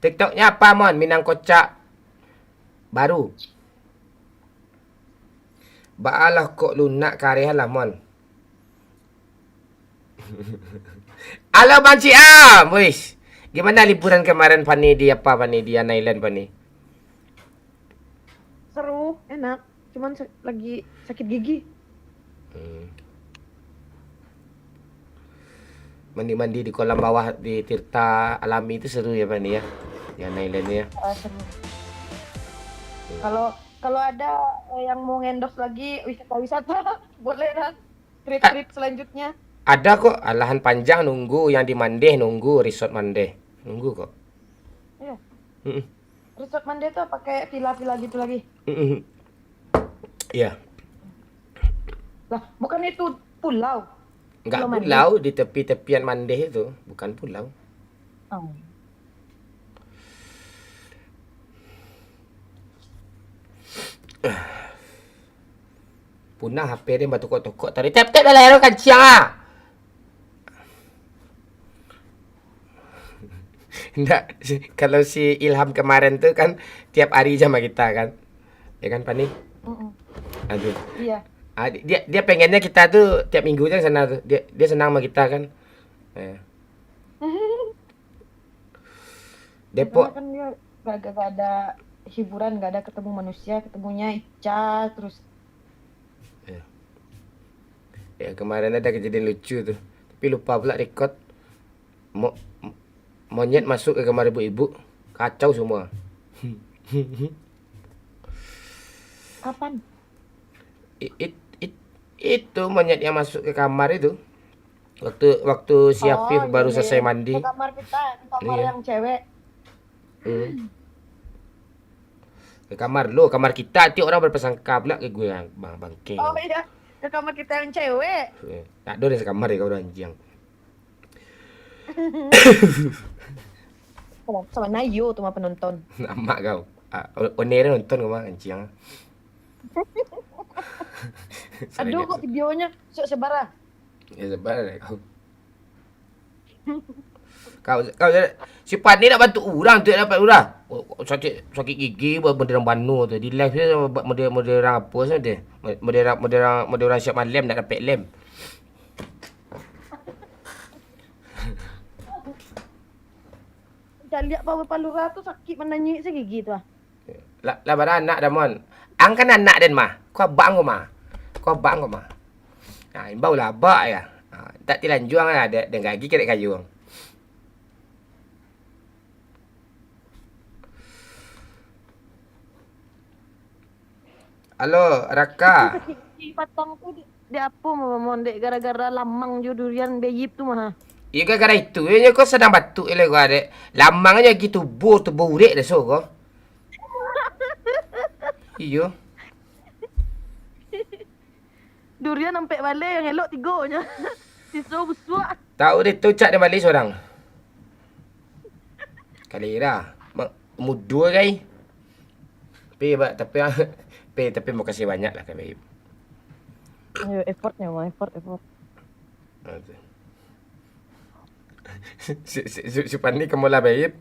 TikToknya apa, Mon? Minang kocak baru. Baalah kok lunak karya lah, Mon. Halo Bang Ciam, wis. Gimana liburan kemarin Fani di apa Fani di Island Fani? Seru, enak. Cuman lagi sakit gigi. Mandi-mandi di kolam bawah di Tirta Alami itu seru ya Fani ya? Di Island ya. Seru. Kalau ada yang mau ngendos lagi wisata-wisata, boleh kan? Trip-trip selanjutnya. Ada kok lahan panjang nunggu yang di Mandeh nunggu resort Mandeh nunggu kok. Iya. Resort Mande tuh pakai villa-villa gitu lagi. Iya. Lah, bukan itu pulau. Enggak Pulau Mandeh. pulau di tepi-tepian Mandeh itu, bukan pulau. Oh. Punah HP dia batu tokok tadi. Tap-tap dah layar kan siang ah. Enggak, kalau si Ilham kemarin tuh kan tiap hari sama kita kan. Ya kan Pani? Aduh. Iya. Dia pengennya kita tuh tiap minggu aja sana tuh. Dia senang sama kita kan. Depok. Karena kan dia gak ada hiburan, gak ada ketemu manusia, ketemunya Ica terus. Ya kemarin ada kejadian lucu tuh. Tapi lupa pula record. Monyet masuk ke kamar ibu-ibu. Kacau semua. Kapan? Itu monyet yang masuk ke kamar itu. Waktu si Afif baru selesai mandi. Ke kamar kita, ke kamar Iya. yang cewek. Ke kamar lo, kamar kita nanti orang berpersangka pula ke gue yang bangke. Oh iya, ke kamar kita yang cewek. Tak ada di sekamar ya kau anjing. Sama Nayo tuh sama penonton. Nama kau. Oner nonton kau mah anjing. Aduh kok videonya sebar. Ya sebar deh kau. Kau si Pan ni nak bantu orang tu dapat orang. Sakit gigi buat model banu tu. Di live dia model orang apa sah dia. Model orang siap malam nak dapat lem. Jangan lihat Pak Lurah tu sakit menanyik saya gigi tu ah. Lah bara anak dah mon. Ang kan anak den mah. Kau abang kau mah. Kau abang kau mah. Nah, bau lah abak ya. Tak tilanjuang lah ada dengan gigi kedek kayu. Halo, Raka. Gigi patang tu dia apa mondek gara-gara lamang jo durian beyip tu mah. Ya gara-gara itu ya kau sedang batuk ele kau ada. Lamang aja gitu tubuh urek dah so kau. Iyo. Durian sampai balik yang elok tiganya. Sisa besar. Tahu dia tu cak dia balik seorang. Kali dah. Mudur kai. Tapi mau kasih banyak lah kan babe. Ayo effortnya mah effort. Si Pani kamu lah babe.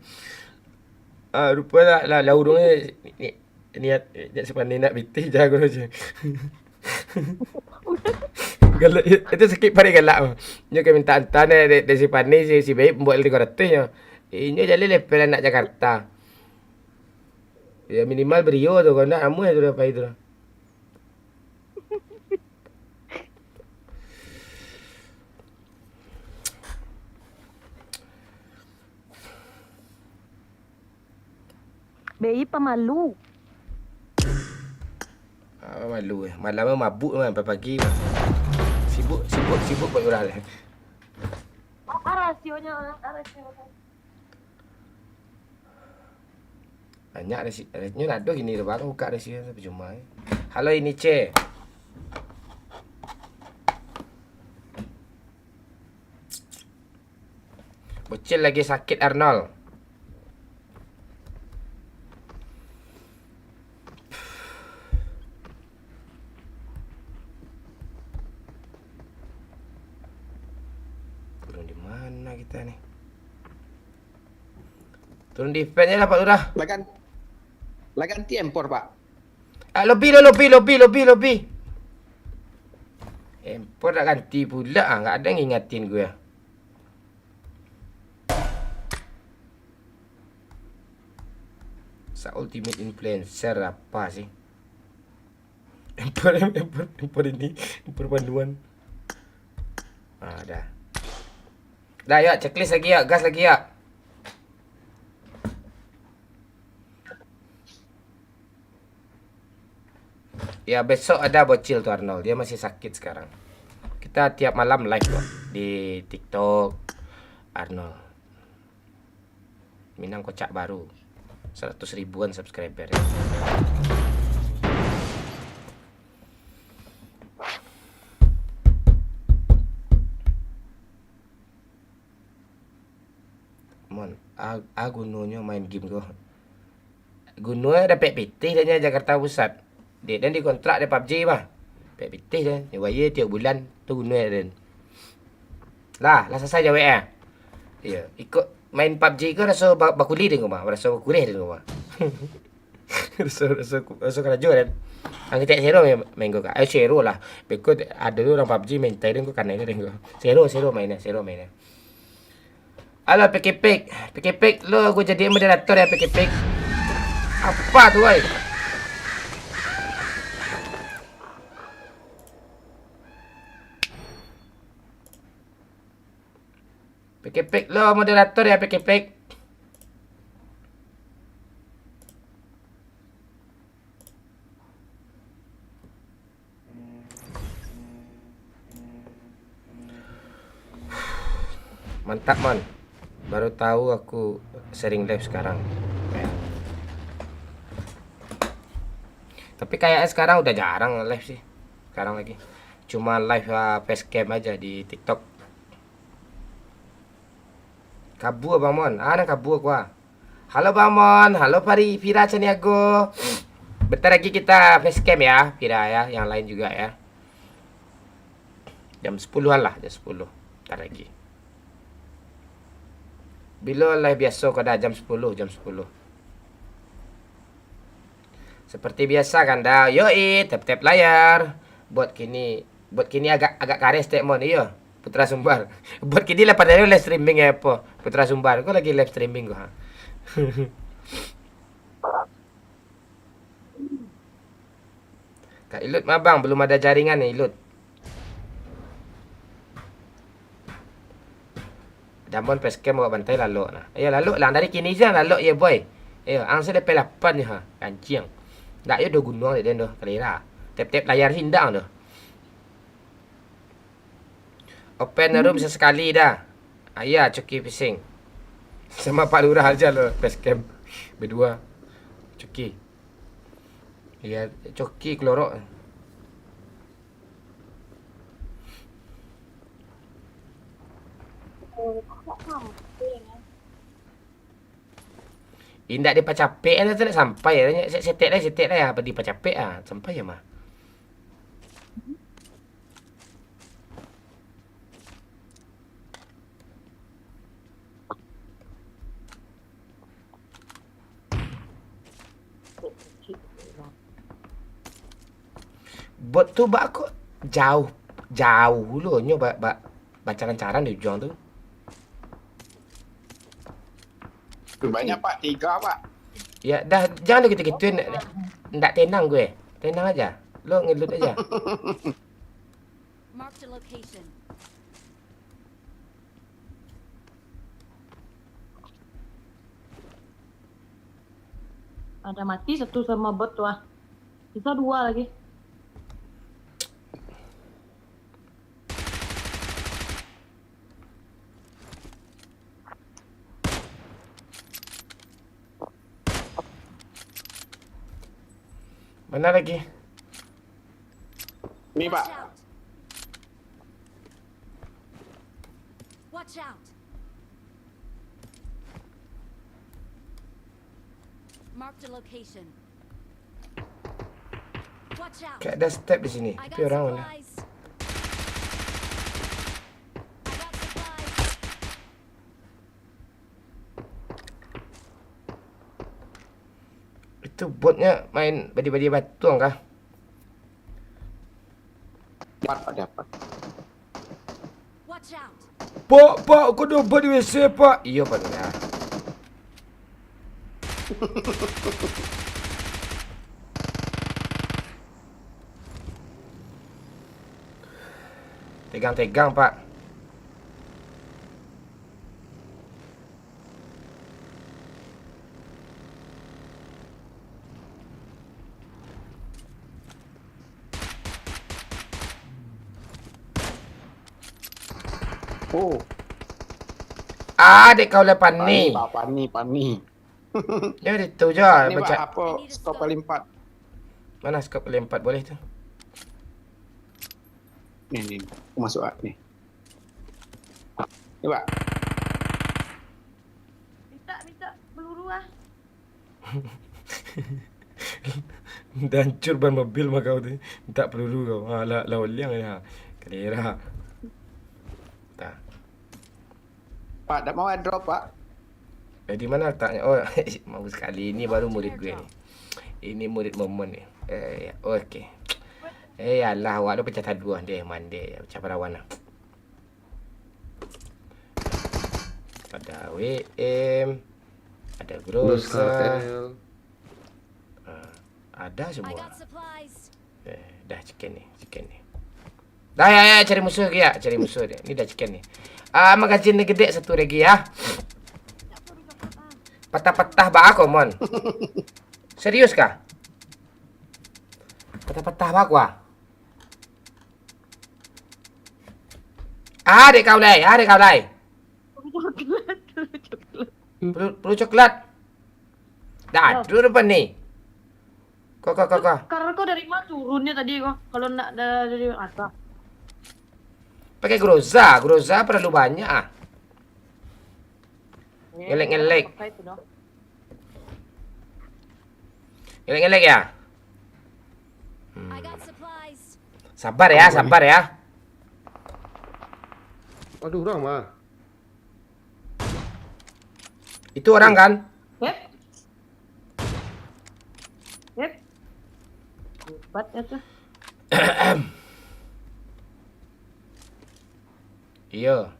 Rupa lah urungnya niat si Pani nak bitih jago aja. Galak itu sakit pare galak. Nyo ke minta antar de si Pani si babe buat 300 nya. Inyo jalan level nak Jakarta. Ya minimal berio tu kau nak amu tu apa itu. Beyip pemalu. Malu malam mabuk kan pagi. Sibuk buat orang lah. Rasionya. Banyak resi. Nyo ada gini dah bang buka resi tapi cuma. Halo ini C. Bocil lagi sakit Arnold. Turun di mana kita nih? Turun di eventnya lah Pak Lurah. Lah ganti empor, Pak. Ah, lobby. Empor nak ganti pula ah, enggak ada yang ngingatin gue. Ultimate influencer apa sih? Empor ini, empor panduan. Ah, dah. Dah ya, checklist lagi ya, gas lagi ya. Ya besok ada bocil tuh Arnold, dia masih sakit sekarang. Kita tiap malam live kok di TikTok Arnold. Minang kocak baru. 100 ribuan subscriber. Mon, gunanya main game kok. Gunanya dapat PT dan Jakarta Pusat. Dia dan dikontrak dia PUBG mah. Dapat PT dan waya tiap bulan tu gunanya dan. Lah selesai je WA. Ya, ikut main PUBG ke rasa bakuli dengan mah, rasa kureh dengan mah. rasa kerajo kan. Ang kita zero main go ka. Zero lah. Because ada tu orang PUBG main tai dengan kan ini dengan. Zero mainnya. Halo PKP, lo gue jadi moderator ya PKP. Apa tuh, woy? PKP, lo moderator ya PKP. Mantap, Mon. Baru tahu aku sering live sekarang. Tapi kayaknya sekarang udah jarang live sih. Sekarang lagi. Cuma live facecam aja di TikTok. Kabur Bang Mon. Nak kabur aku. Halo Bang Mon. Halo Fira Caniago. Bentar lagi kita facecam ya, Fira ya. Yang lain juga ya. Jam 10-an lah, jam 10. Bentar lagi. Bila live biasa kau dah jam 10. Seperti biasa kan dah. Yoi, tap layar. Buat kini agak kare statement iya. Putra Sumbar. Buat kini lah pada live streaming ya apa. Putra Sumbar. Kau lagi live streaming kau ha. Kak Ilut mah bang, belum ada jaringan nih Ilut. Damon facecam bawa bantai lalu nah. Ayo lalu lah dari kini je lalu ya boy. Ayo ang saya lepas 8 ni ha. Kancing. Dak yo do gunung dia dah kalira. Tap layar hindang dah. Open room sesekali dah. Ayah Coki Fishing. Sama Pak Lurah aja lo facecam berdua. Coki. Ya Coki kelorok. Indak dia capek lah tak sampai ya. Setek lah ya apa dia capek ah sampai ya mah. Bot tu bak aku jauh dulu nyo bacaran di ujung tu. Banyak Pak, 3 Pak. Ya dah jangan lu gitu-gituin. Ndak tenang gue. Tenang aja. Lo ngelut aja. Marked a location. Ada mati satu sama bot tuh ah. Bisa 2 lagi. Mana lagi? Ni Pak. Watch out. Watch out. Mark the location. Watch out. Kayak ada step di sini. I Tapi got orang mana? supplies. I got supplies. Itu botnya main badi-badi batuang kah? Dapat. Watch out. Pak, kau dah buat di WC, Pak. Iya, Pak. Ya. Tegang-tegang, Pak. Oh, Dek kau lepas ni. Pak, pani. Ya, itu je. Ni Pak, Baca. apa skop kali 4. Mana skop kali 4 boleh tu? Ni. Aku masuk ni. Ni Pak. Minta peluru ah. Dah hancur ban mobil mah kau tu. Minta peluru kau. Lah liang ya. Kelera. Tak. Pak, dah mau drop Pak. Di mana letaknya? Oh, mau sekali. Ini baru murid gue ni. Ini murid Momon ni. Okey. Alah, awak dah pecah tadu ah. Dia mandi. Macam perawan lah. Ada WM. Ada Terus Groza. kartel. Ada I semua. got supplies. Dah chicken ni. Dah ya, cari musuh lagi ya. Cari musuh dia. Ni dah chicken ni. Magazin ni gede satu lagi ya. Patah-patah ba aku, Mon. Serius kah? Patah-patah ba aku ah. Dek kau lai. Perlu coklat. Dah, dulu depan ni. Kau. Karena kau dari mana turunnya tadi kok? Kalau nak dari atas. Pakai Groza perlu banyak ah. Ngelek. Pakai itu dong. Ngelek ya. I got supplies. Sabar ya. Aduh, orang mah. Itu orang kan? Yep. Hebat ya tuh. Iya.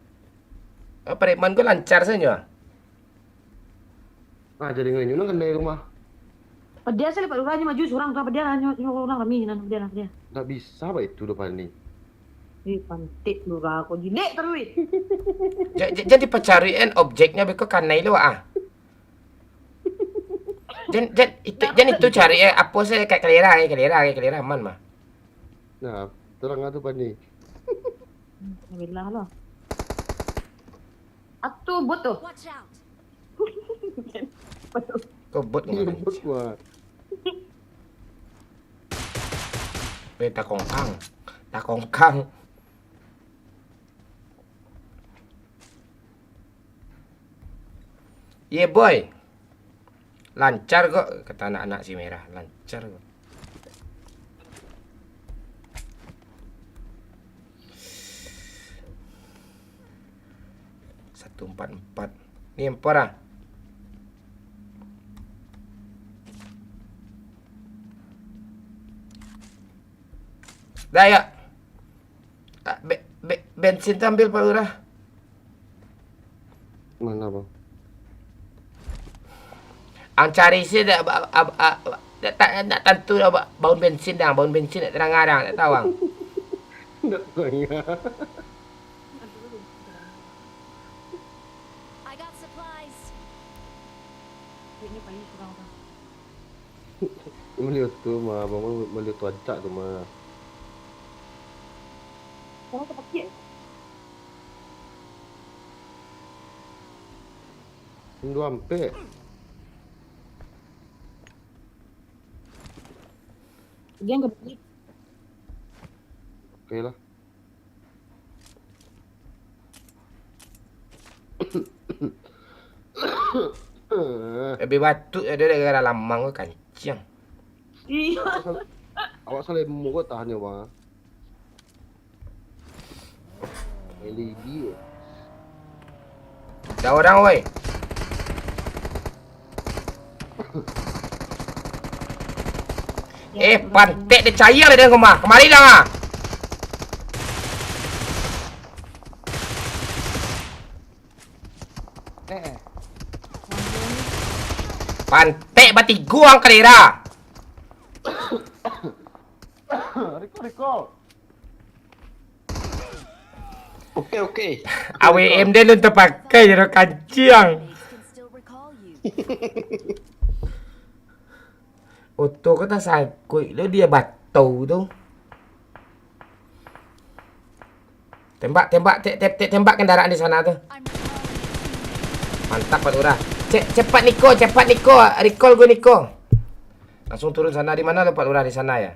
Preman kau lancar saja. Jadi nganyuna kan dari rumah. Dia saya lepas orangnya maju seorang apa dia orang kami dia. Tak bisa apa itu depan ni. Pantik lurah aku jilek terus. Jadi pencarian objeknya beko kanai lu ah. Itu cari apa saya kayak kelera aman mah. Nah, terang tu depan ni. Alhamdulillah lah. Atu bot tuh. Watch out. Kau bot Ini kau. bot mah. Tak kongkang. Yeah boy. Lancar kok kata anak-anak si merah. Lancar kok. Satu 144. Ni empor ah. Dah ya. Bensin tu ambil Pak Lurah. Mana bang? Ang cari sih dah tak tentu dah baun bensin dah, baun bensin nak terang-arang, tak tahu ang. Tak banyak. I got supplies. Ini paling kurang apa? Melihat tu mah, bang melihat tu acak tu mah. Kamu tak pakai? Dua hampir. Dia yang kebeli. Oke lah. Lebih batuk dia gara-gara lamang kau kancing. Iya. Awak salah muka tahan ya bang. LED. Dah orang woi. Pantek dia cair dia rumah. Kemari dah ah. Pantek bati guang kalera. Oke. AWM dia lu terpakai je kancing. Mates can still recall you. Auto kau tak sakut lu dia batu tu. Tembak kendaraan di sana tu. I'm recalling. Mantap Pak Lurah. Cepat Niko. Recall gue Niko. Langsung turun sana. Di mana lu Pak Lurah di sana ya?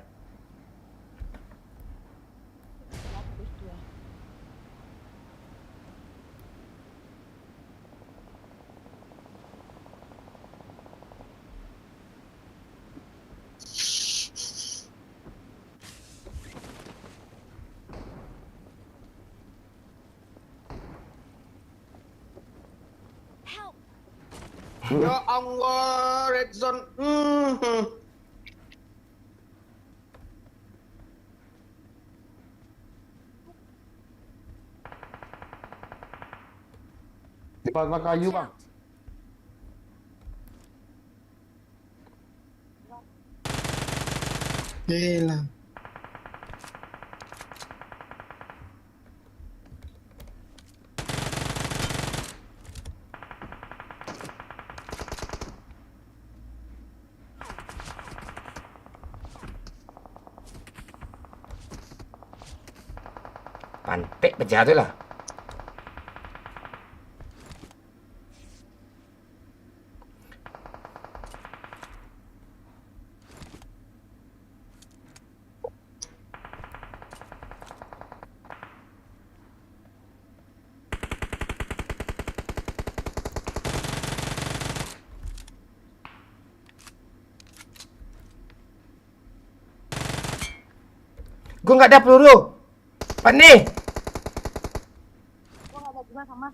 Help! Ya Allah, red zone. Di pasar kayu bang. Out. Gila. Pantek pecah tu lah. Gue nggak ada peluru. Apa nih? Gua nggak ada juga sama.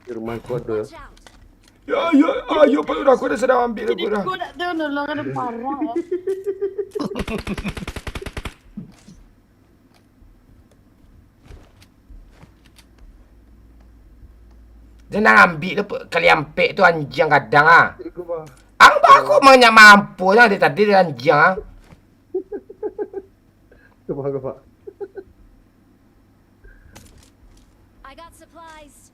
Di rumah gua ada. Watch out! Ayo Pak Lurah. Aku dah sedang ambil Pak Lurah. Gua nak tahu nolong ada parah ya. Dia nak ambil tu kali ampek tu anjing kadang ah. Itu bang. Aku banyak mampu lah dia tadi dia anjing ah. Itu bang pak. I got supplies.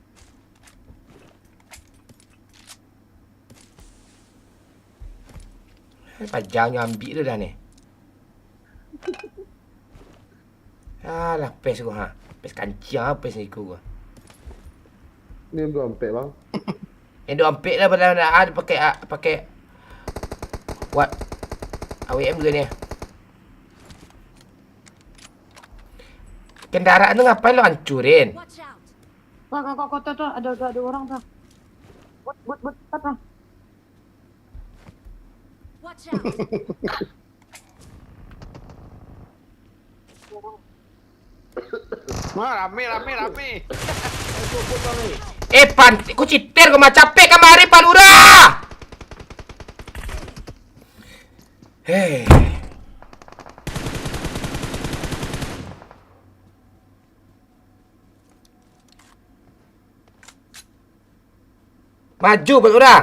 Pajangnya ambil tu dah ni. Alah pes gua ha. Pes kancing ah pes ni gua. Ini dua ampek bang. Yang dua ampek lah pada ada pakai what AWM ke ni. Kendaraan tu ngapain lo hancurin? Watch out! Wah, kakak kota tuh ada orang tuh. Buat apa? Watch out! Wah, rame. Ku citer kau macam capek kemari Pak Lurah. Hei. Maju Pak Lurah.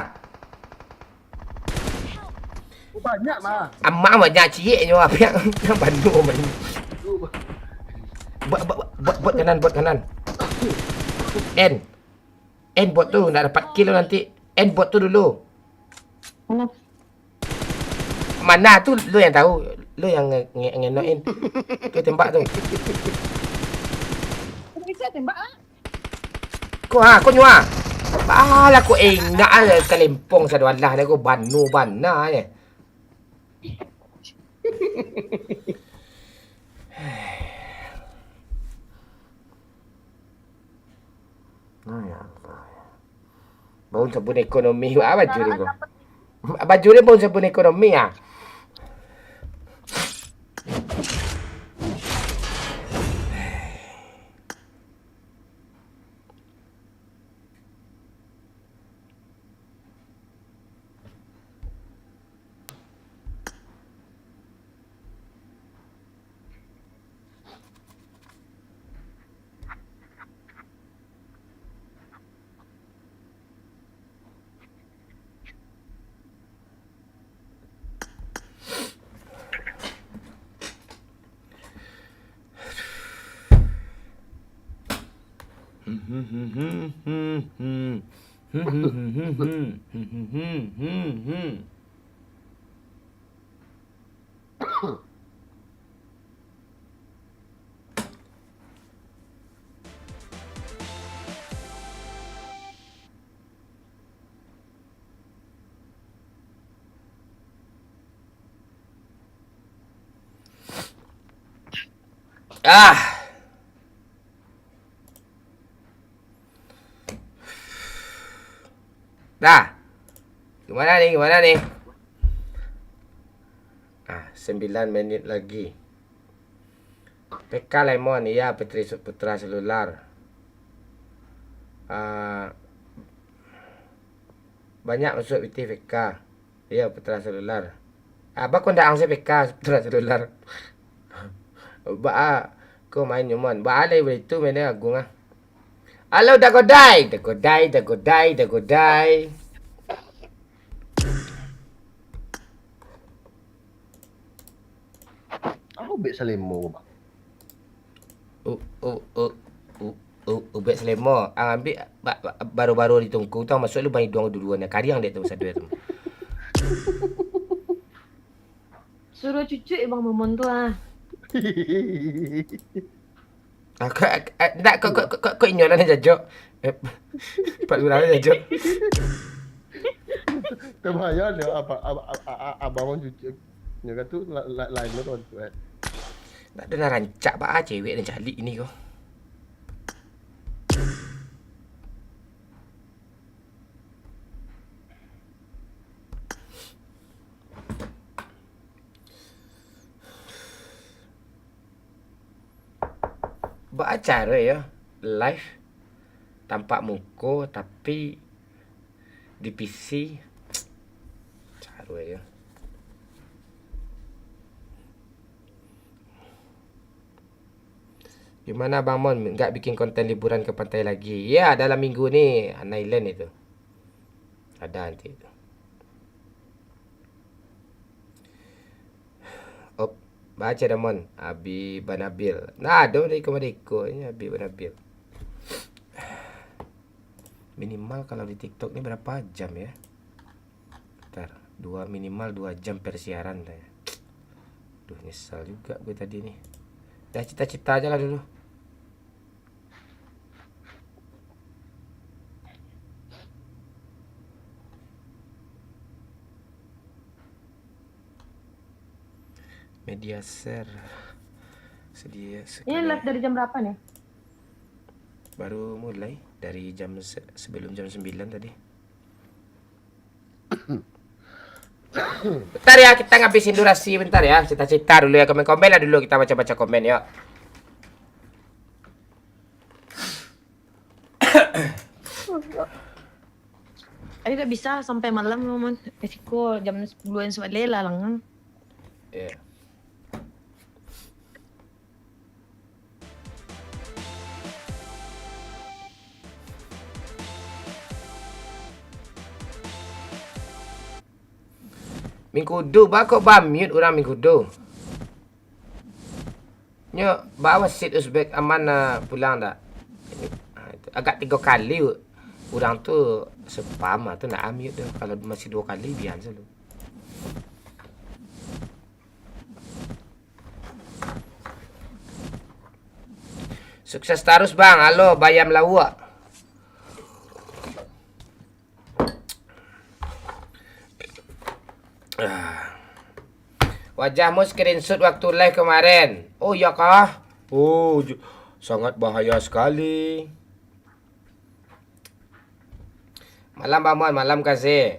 Banyak mah. Amak banyak cik je apa yang Bandung main. Buat kanan. N buat tu nak dapat kill nanti. N buat tu dulu. Mana? Mana tu lu yang tahu. Lu yang ngenokin. Tu tembak tu. Kau bisa tembak ah? Kau nyua. Balah aku ingat ada kelempong sa dualah ni ko banu bana ni. Bau sabun ekonomi apa baju ni ko? Baju ni bau sabun ekonomi ah. Ah. Dah. Gimana nih? Ah, 9 menit lagi. PK Lemon, iya Putra Selular. Banyak masuk PT PK. Iya Putra Selular. Abang kau ndak angsa PK Putra Selular. Kau main nyoman. Alai itu mainnya agung ah. Halo Dagodai. Apa bek Selemo bang? Ubek selemo. Ambil baru-baru ditungku tau masuk lu banyak duang duluan kariang dek tu satu tu. Suruh cucu Bang Momon tu ah. Kau inyolan jajok. Pak Lurah jajok. Terbayar dia abang cuci. Dia kata lain tu tu. Tak ada rancak pak cewek dan calik ni kau. Buat acara ya, live tampak muka tapi di PC cara ya. Gimana Bang Mon enggak bikin konten liburan ke pantai lagi? Ya, dalam minggu ni Island itu. Ada nanti itu. Baca dah Mon, Abi Banabil. Nah, ada dari Komadeko ni Abi Banabil. Minimal kalau di TikTok ni berapa jam ya? Bentar, minimal 2 jam persiaran dah ya. Duh, nyesal juga gue tadi ni. Dah cita-cita aja lah dulu. Media share sedia sekali. Ini live dari jam berapa nih? Baru mulai dari jam sebelum jam 9 tadi. Bentar ya, kita ngabisin durasi bentar ya. Cita-cita dulu ya, komen-komen lah dulu, kita baca-baca komen ya. Aku tak bisa sampai malam Momon. Resiko jam 10-an sebalik lah lang. Yeah. Mingkudu ba kok mute orang mingkudu. Nyo bawa sit Uzbek aman pulang tak? Agak 3 kali orang tu spam tu nak mute tu. Kalau masih 2 kali biar saja lu. Sukses terus bang. Halo bayam lawak. Wajahmu screenshot waktu live kemarin. Oh iya kah? Oh sangat bahaya sekali. Malam Bang Mon, malam kasih.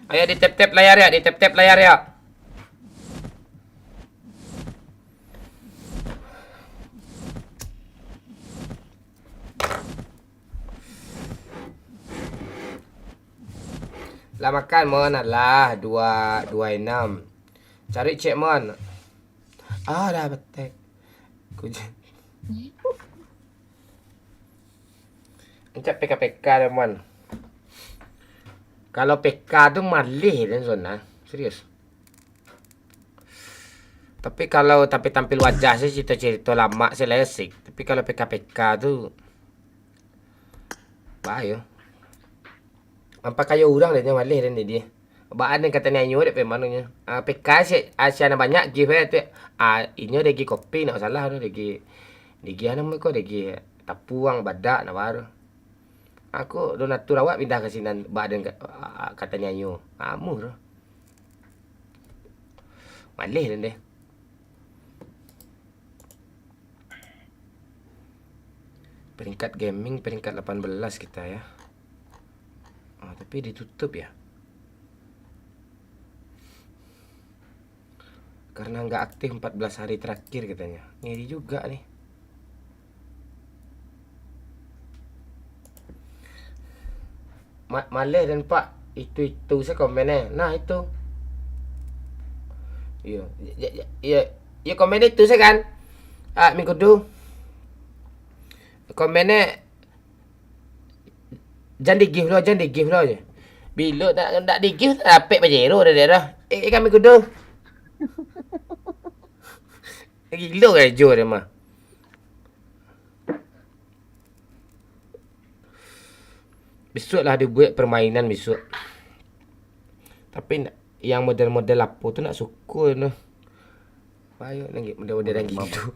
Ayo di tap-tap layar ya, di tap-tap layar ya. Lah makan Mon lah 226. Cari cek Mon. Ah dah betek. Encak PK dah Mon. Kalau PK tu malih dan zona. Serius. Tapi kalau tampil wajah saya cerita-cerita lama saya lesik. Tapi kalau PK tu bahaya. Apa kaya orang dia malih dan dia. Baan yang kata nyanyi dia pemananya. PK Asia banyak give tu. Ini dia gi kopi nak salah tu dia gi ana mo ko dia gi tapuang badak nak baru. Aku donatur awak pindah ke sini badan kata nyanyi. Amu tu. Malih dan dia. Peringkat gaming peringkat 18 kita ya. Tapi ditutup ya. Karena nggak aktif 14 hari terakhir katanya. Ngiri juga nih. Malih dan Pak. Itu saya komennya. Nah itu. Iya komen itu saya kan. Minggu tu. Komennya jangan di give lo je. Bila nak di give tak dapat pajero dah. Kami kudu. Gila kan jo dia mah. Besok lah dia buat permainan besok. Tapi yang model-model apa tu nak suka tu. Bayu nak model-model yang gitu.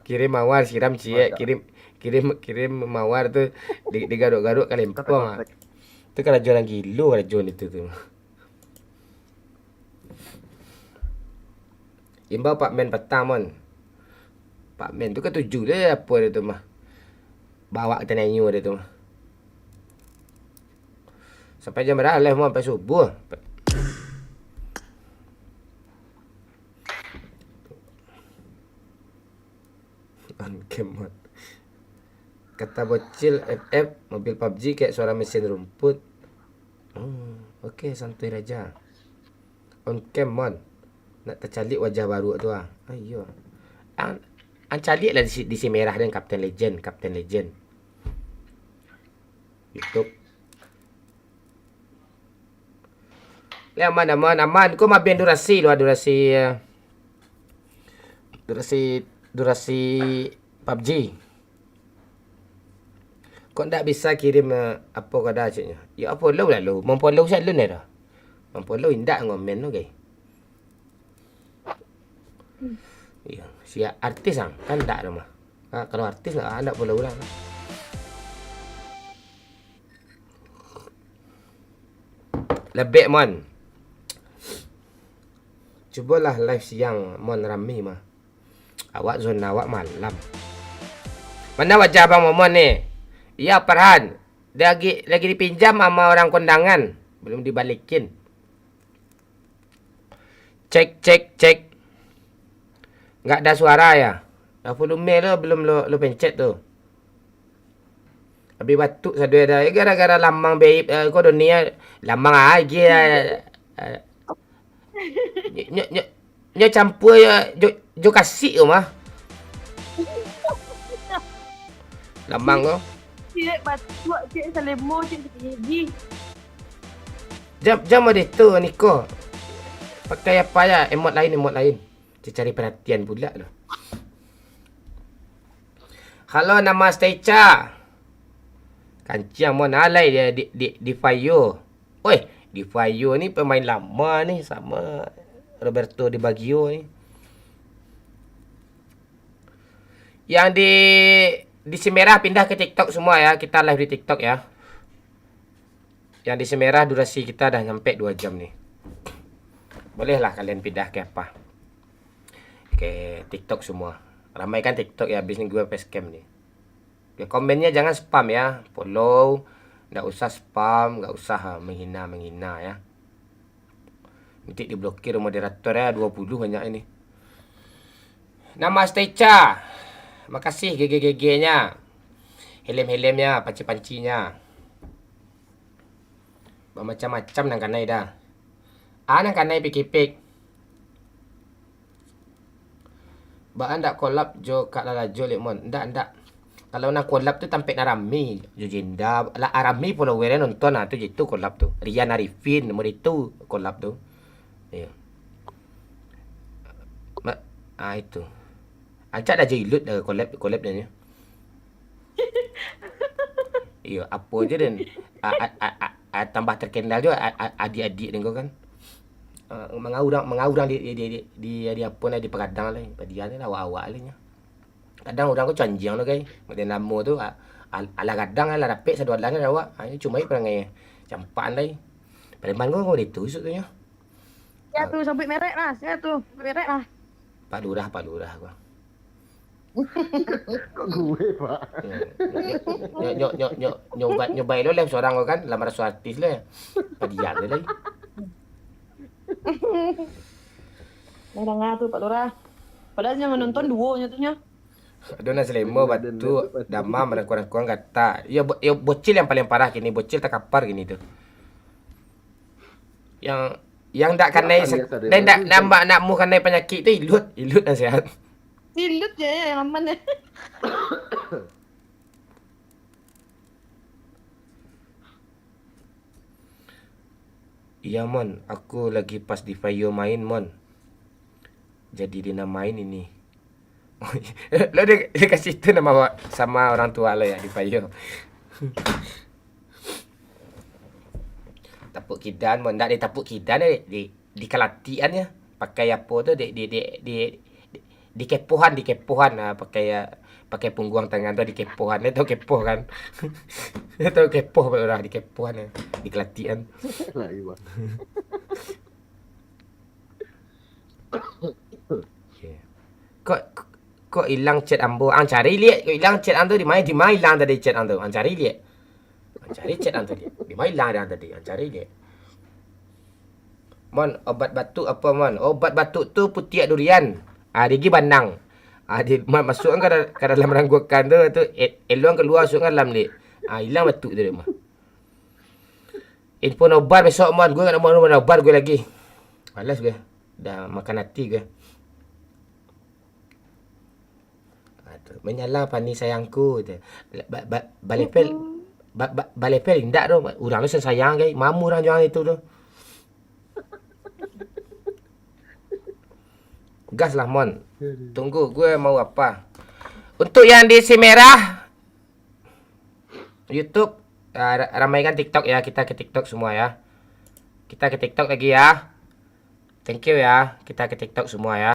Kirim mawar siram cie, kirim mawar tu digaruk-garuk kan lempong. Tu kalau jualan gilo jual itu tu. Imbau Pak Men petang mon. Pak Men tu kan tuju dia apa dia tu mah. Bawa kita nyanyi dia tu mah. Sampai jam berapa live mon sampai subuh. On cam mon. Kata bocil FF mobil PUBG kayak suara mesin rumput. Okey santai raja. On cam mon. Nak tercalik wajah baru tu ah. Ayo. Calik lah di si merah dan Captain Legend. YouTube. Ya aman. Kau mabien durasi PUBG. Kau tak bisa kirim apa kada caknya. Ya apa lo lalu. Memfollow saya lu ni dah. Memfollow indak ngomen tu guys. Ya, si artis kan tak ada mah. Kalau artis nak follow orang. Lebih mon. Cubalah live siang mon ramai mah. Awak zona awak malam. Mana wajah Bang Momon ni? Ya Farhan. Dia lagi dipinjam sama orang kondangan. Belum dibalikin. Cek. Enggak ada suara ya. Volume lo belum lo pencet tu. Habis batuk sadu ada. Gara-gara lamang babe kau dunia lamang lagi. Nya campur jo kasih tu mah. Lamang kau. Cik batuk, cik selemo, cik gigi. Jam ada tu Niko. Pakai apa ya? Emot lain. Dia cari perhatian pula tu. Halo nama Stecha. Kancing mon alai dia di Fayo. Oi, di Fayo ni pemain lama ni sama Roberto Di Baggio ni. Yang di Semerah pindah ke TikTok semua ya. Kita live di TikTok ya. Yang di Semerah durasi kita dah nyampe 2 jam nih. Bolehlah kalian pindah ke apa? Ke TikTok semua. Ramaikan TikTok ya, habis ni gue facecam nih. Ya, komennya jangan spam ya. Follow, nggak usah spam, nggak usah menghina ya. Nanti diblokir moderator ya, 20 banyak ini. Nama Stecha. Makasih GG-GG-nya. Helm-helmnya, panci-pancinya. Macam-macam nang kanai dah. Nang kanai pikipik. Baan ndak collab jo kat lalajo lemon. Ndak. Kalau nak collab tu tampek narami. Jo jenda. Lah arami follower nonton tu gitu collab tu. Rian Arifin nomor itu collab tu. Ya. Itu. Ajak dah jilut dah collab dia ni. Iya, apa je dan tambah terkenal juga adik-adik dengan kau kan. Mengaurang di apa lah di Pegadang lah. Dia ni awak-awak lah nya. Kadang orang kau canjang lah guys. Macam nama tu ala kadang ala rapik satu alang lah awak. Cuma perangai campan lah. Palembang kau itu esok tu nya. Ya tuh sabit merek lah, saya tuh merek lah. Pak Lurah gua. Kok gue, Pak? Nyobain lo live seorang kau kan, lamar artis lah. Padian lah. Nggak tuh Pak Lurah. Padahal yang nonton duonya tuh nya. Aduh nasi lemo batu damam dan kurang-kurang kata. Ya bocil yang paling parah kini, bocil tak kapar gini tuh. Yang ndak kanai dan ndak nambah nak mu kanai penyakit tu ilut nasihat. Silut ya yang aman ya. Iya mon, aku lagi pas di Fayo main mon. Jadi dia main ini. Lo dia kasih itu nama sama orang tua lo ya di Fayo. Tapuk kidan mon, ndak ditapuk kidan di kelatian ya. Pakai apa tu di kepohan pakai punggung tangan tu di kepohan itu kepoh kan. Itu kepoh orang di kepohan ya, di kelatian. Lah iya. Kok hilang chat ambo? Cari lihat kok hilang chat ambo di mana hilang tadi chat ambo? Cari lihat. Cari chat ambo dia. Di mana hilang dia tadi? Cari lihat. Mon, obat batuk apa mon? Obat batuk tu putiak durian. Digi bandang. Dia masukkan ke dalam ranggukan tu eluang keluar masukkan dalam ni. Hilang batuk tu dia mah. Info obat besok mon, gue nak mau obat gue lagi. Malas gue. Dah makan hati gue. Menyala pani sayangku tu. Balepel indak tu. Orang tu sayang guys. Mamu orang jual itu tu. Gas lah mon. Tunggu gue mau apa. Untuk yang di Semerah YouTube ramaikan TikTok ya. Kita ke TikTok semua ya. Kita ke TikTok lagi ya. Thank you ya. Kita ke TikTok semua ya.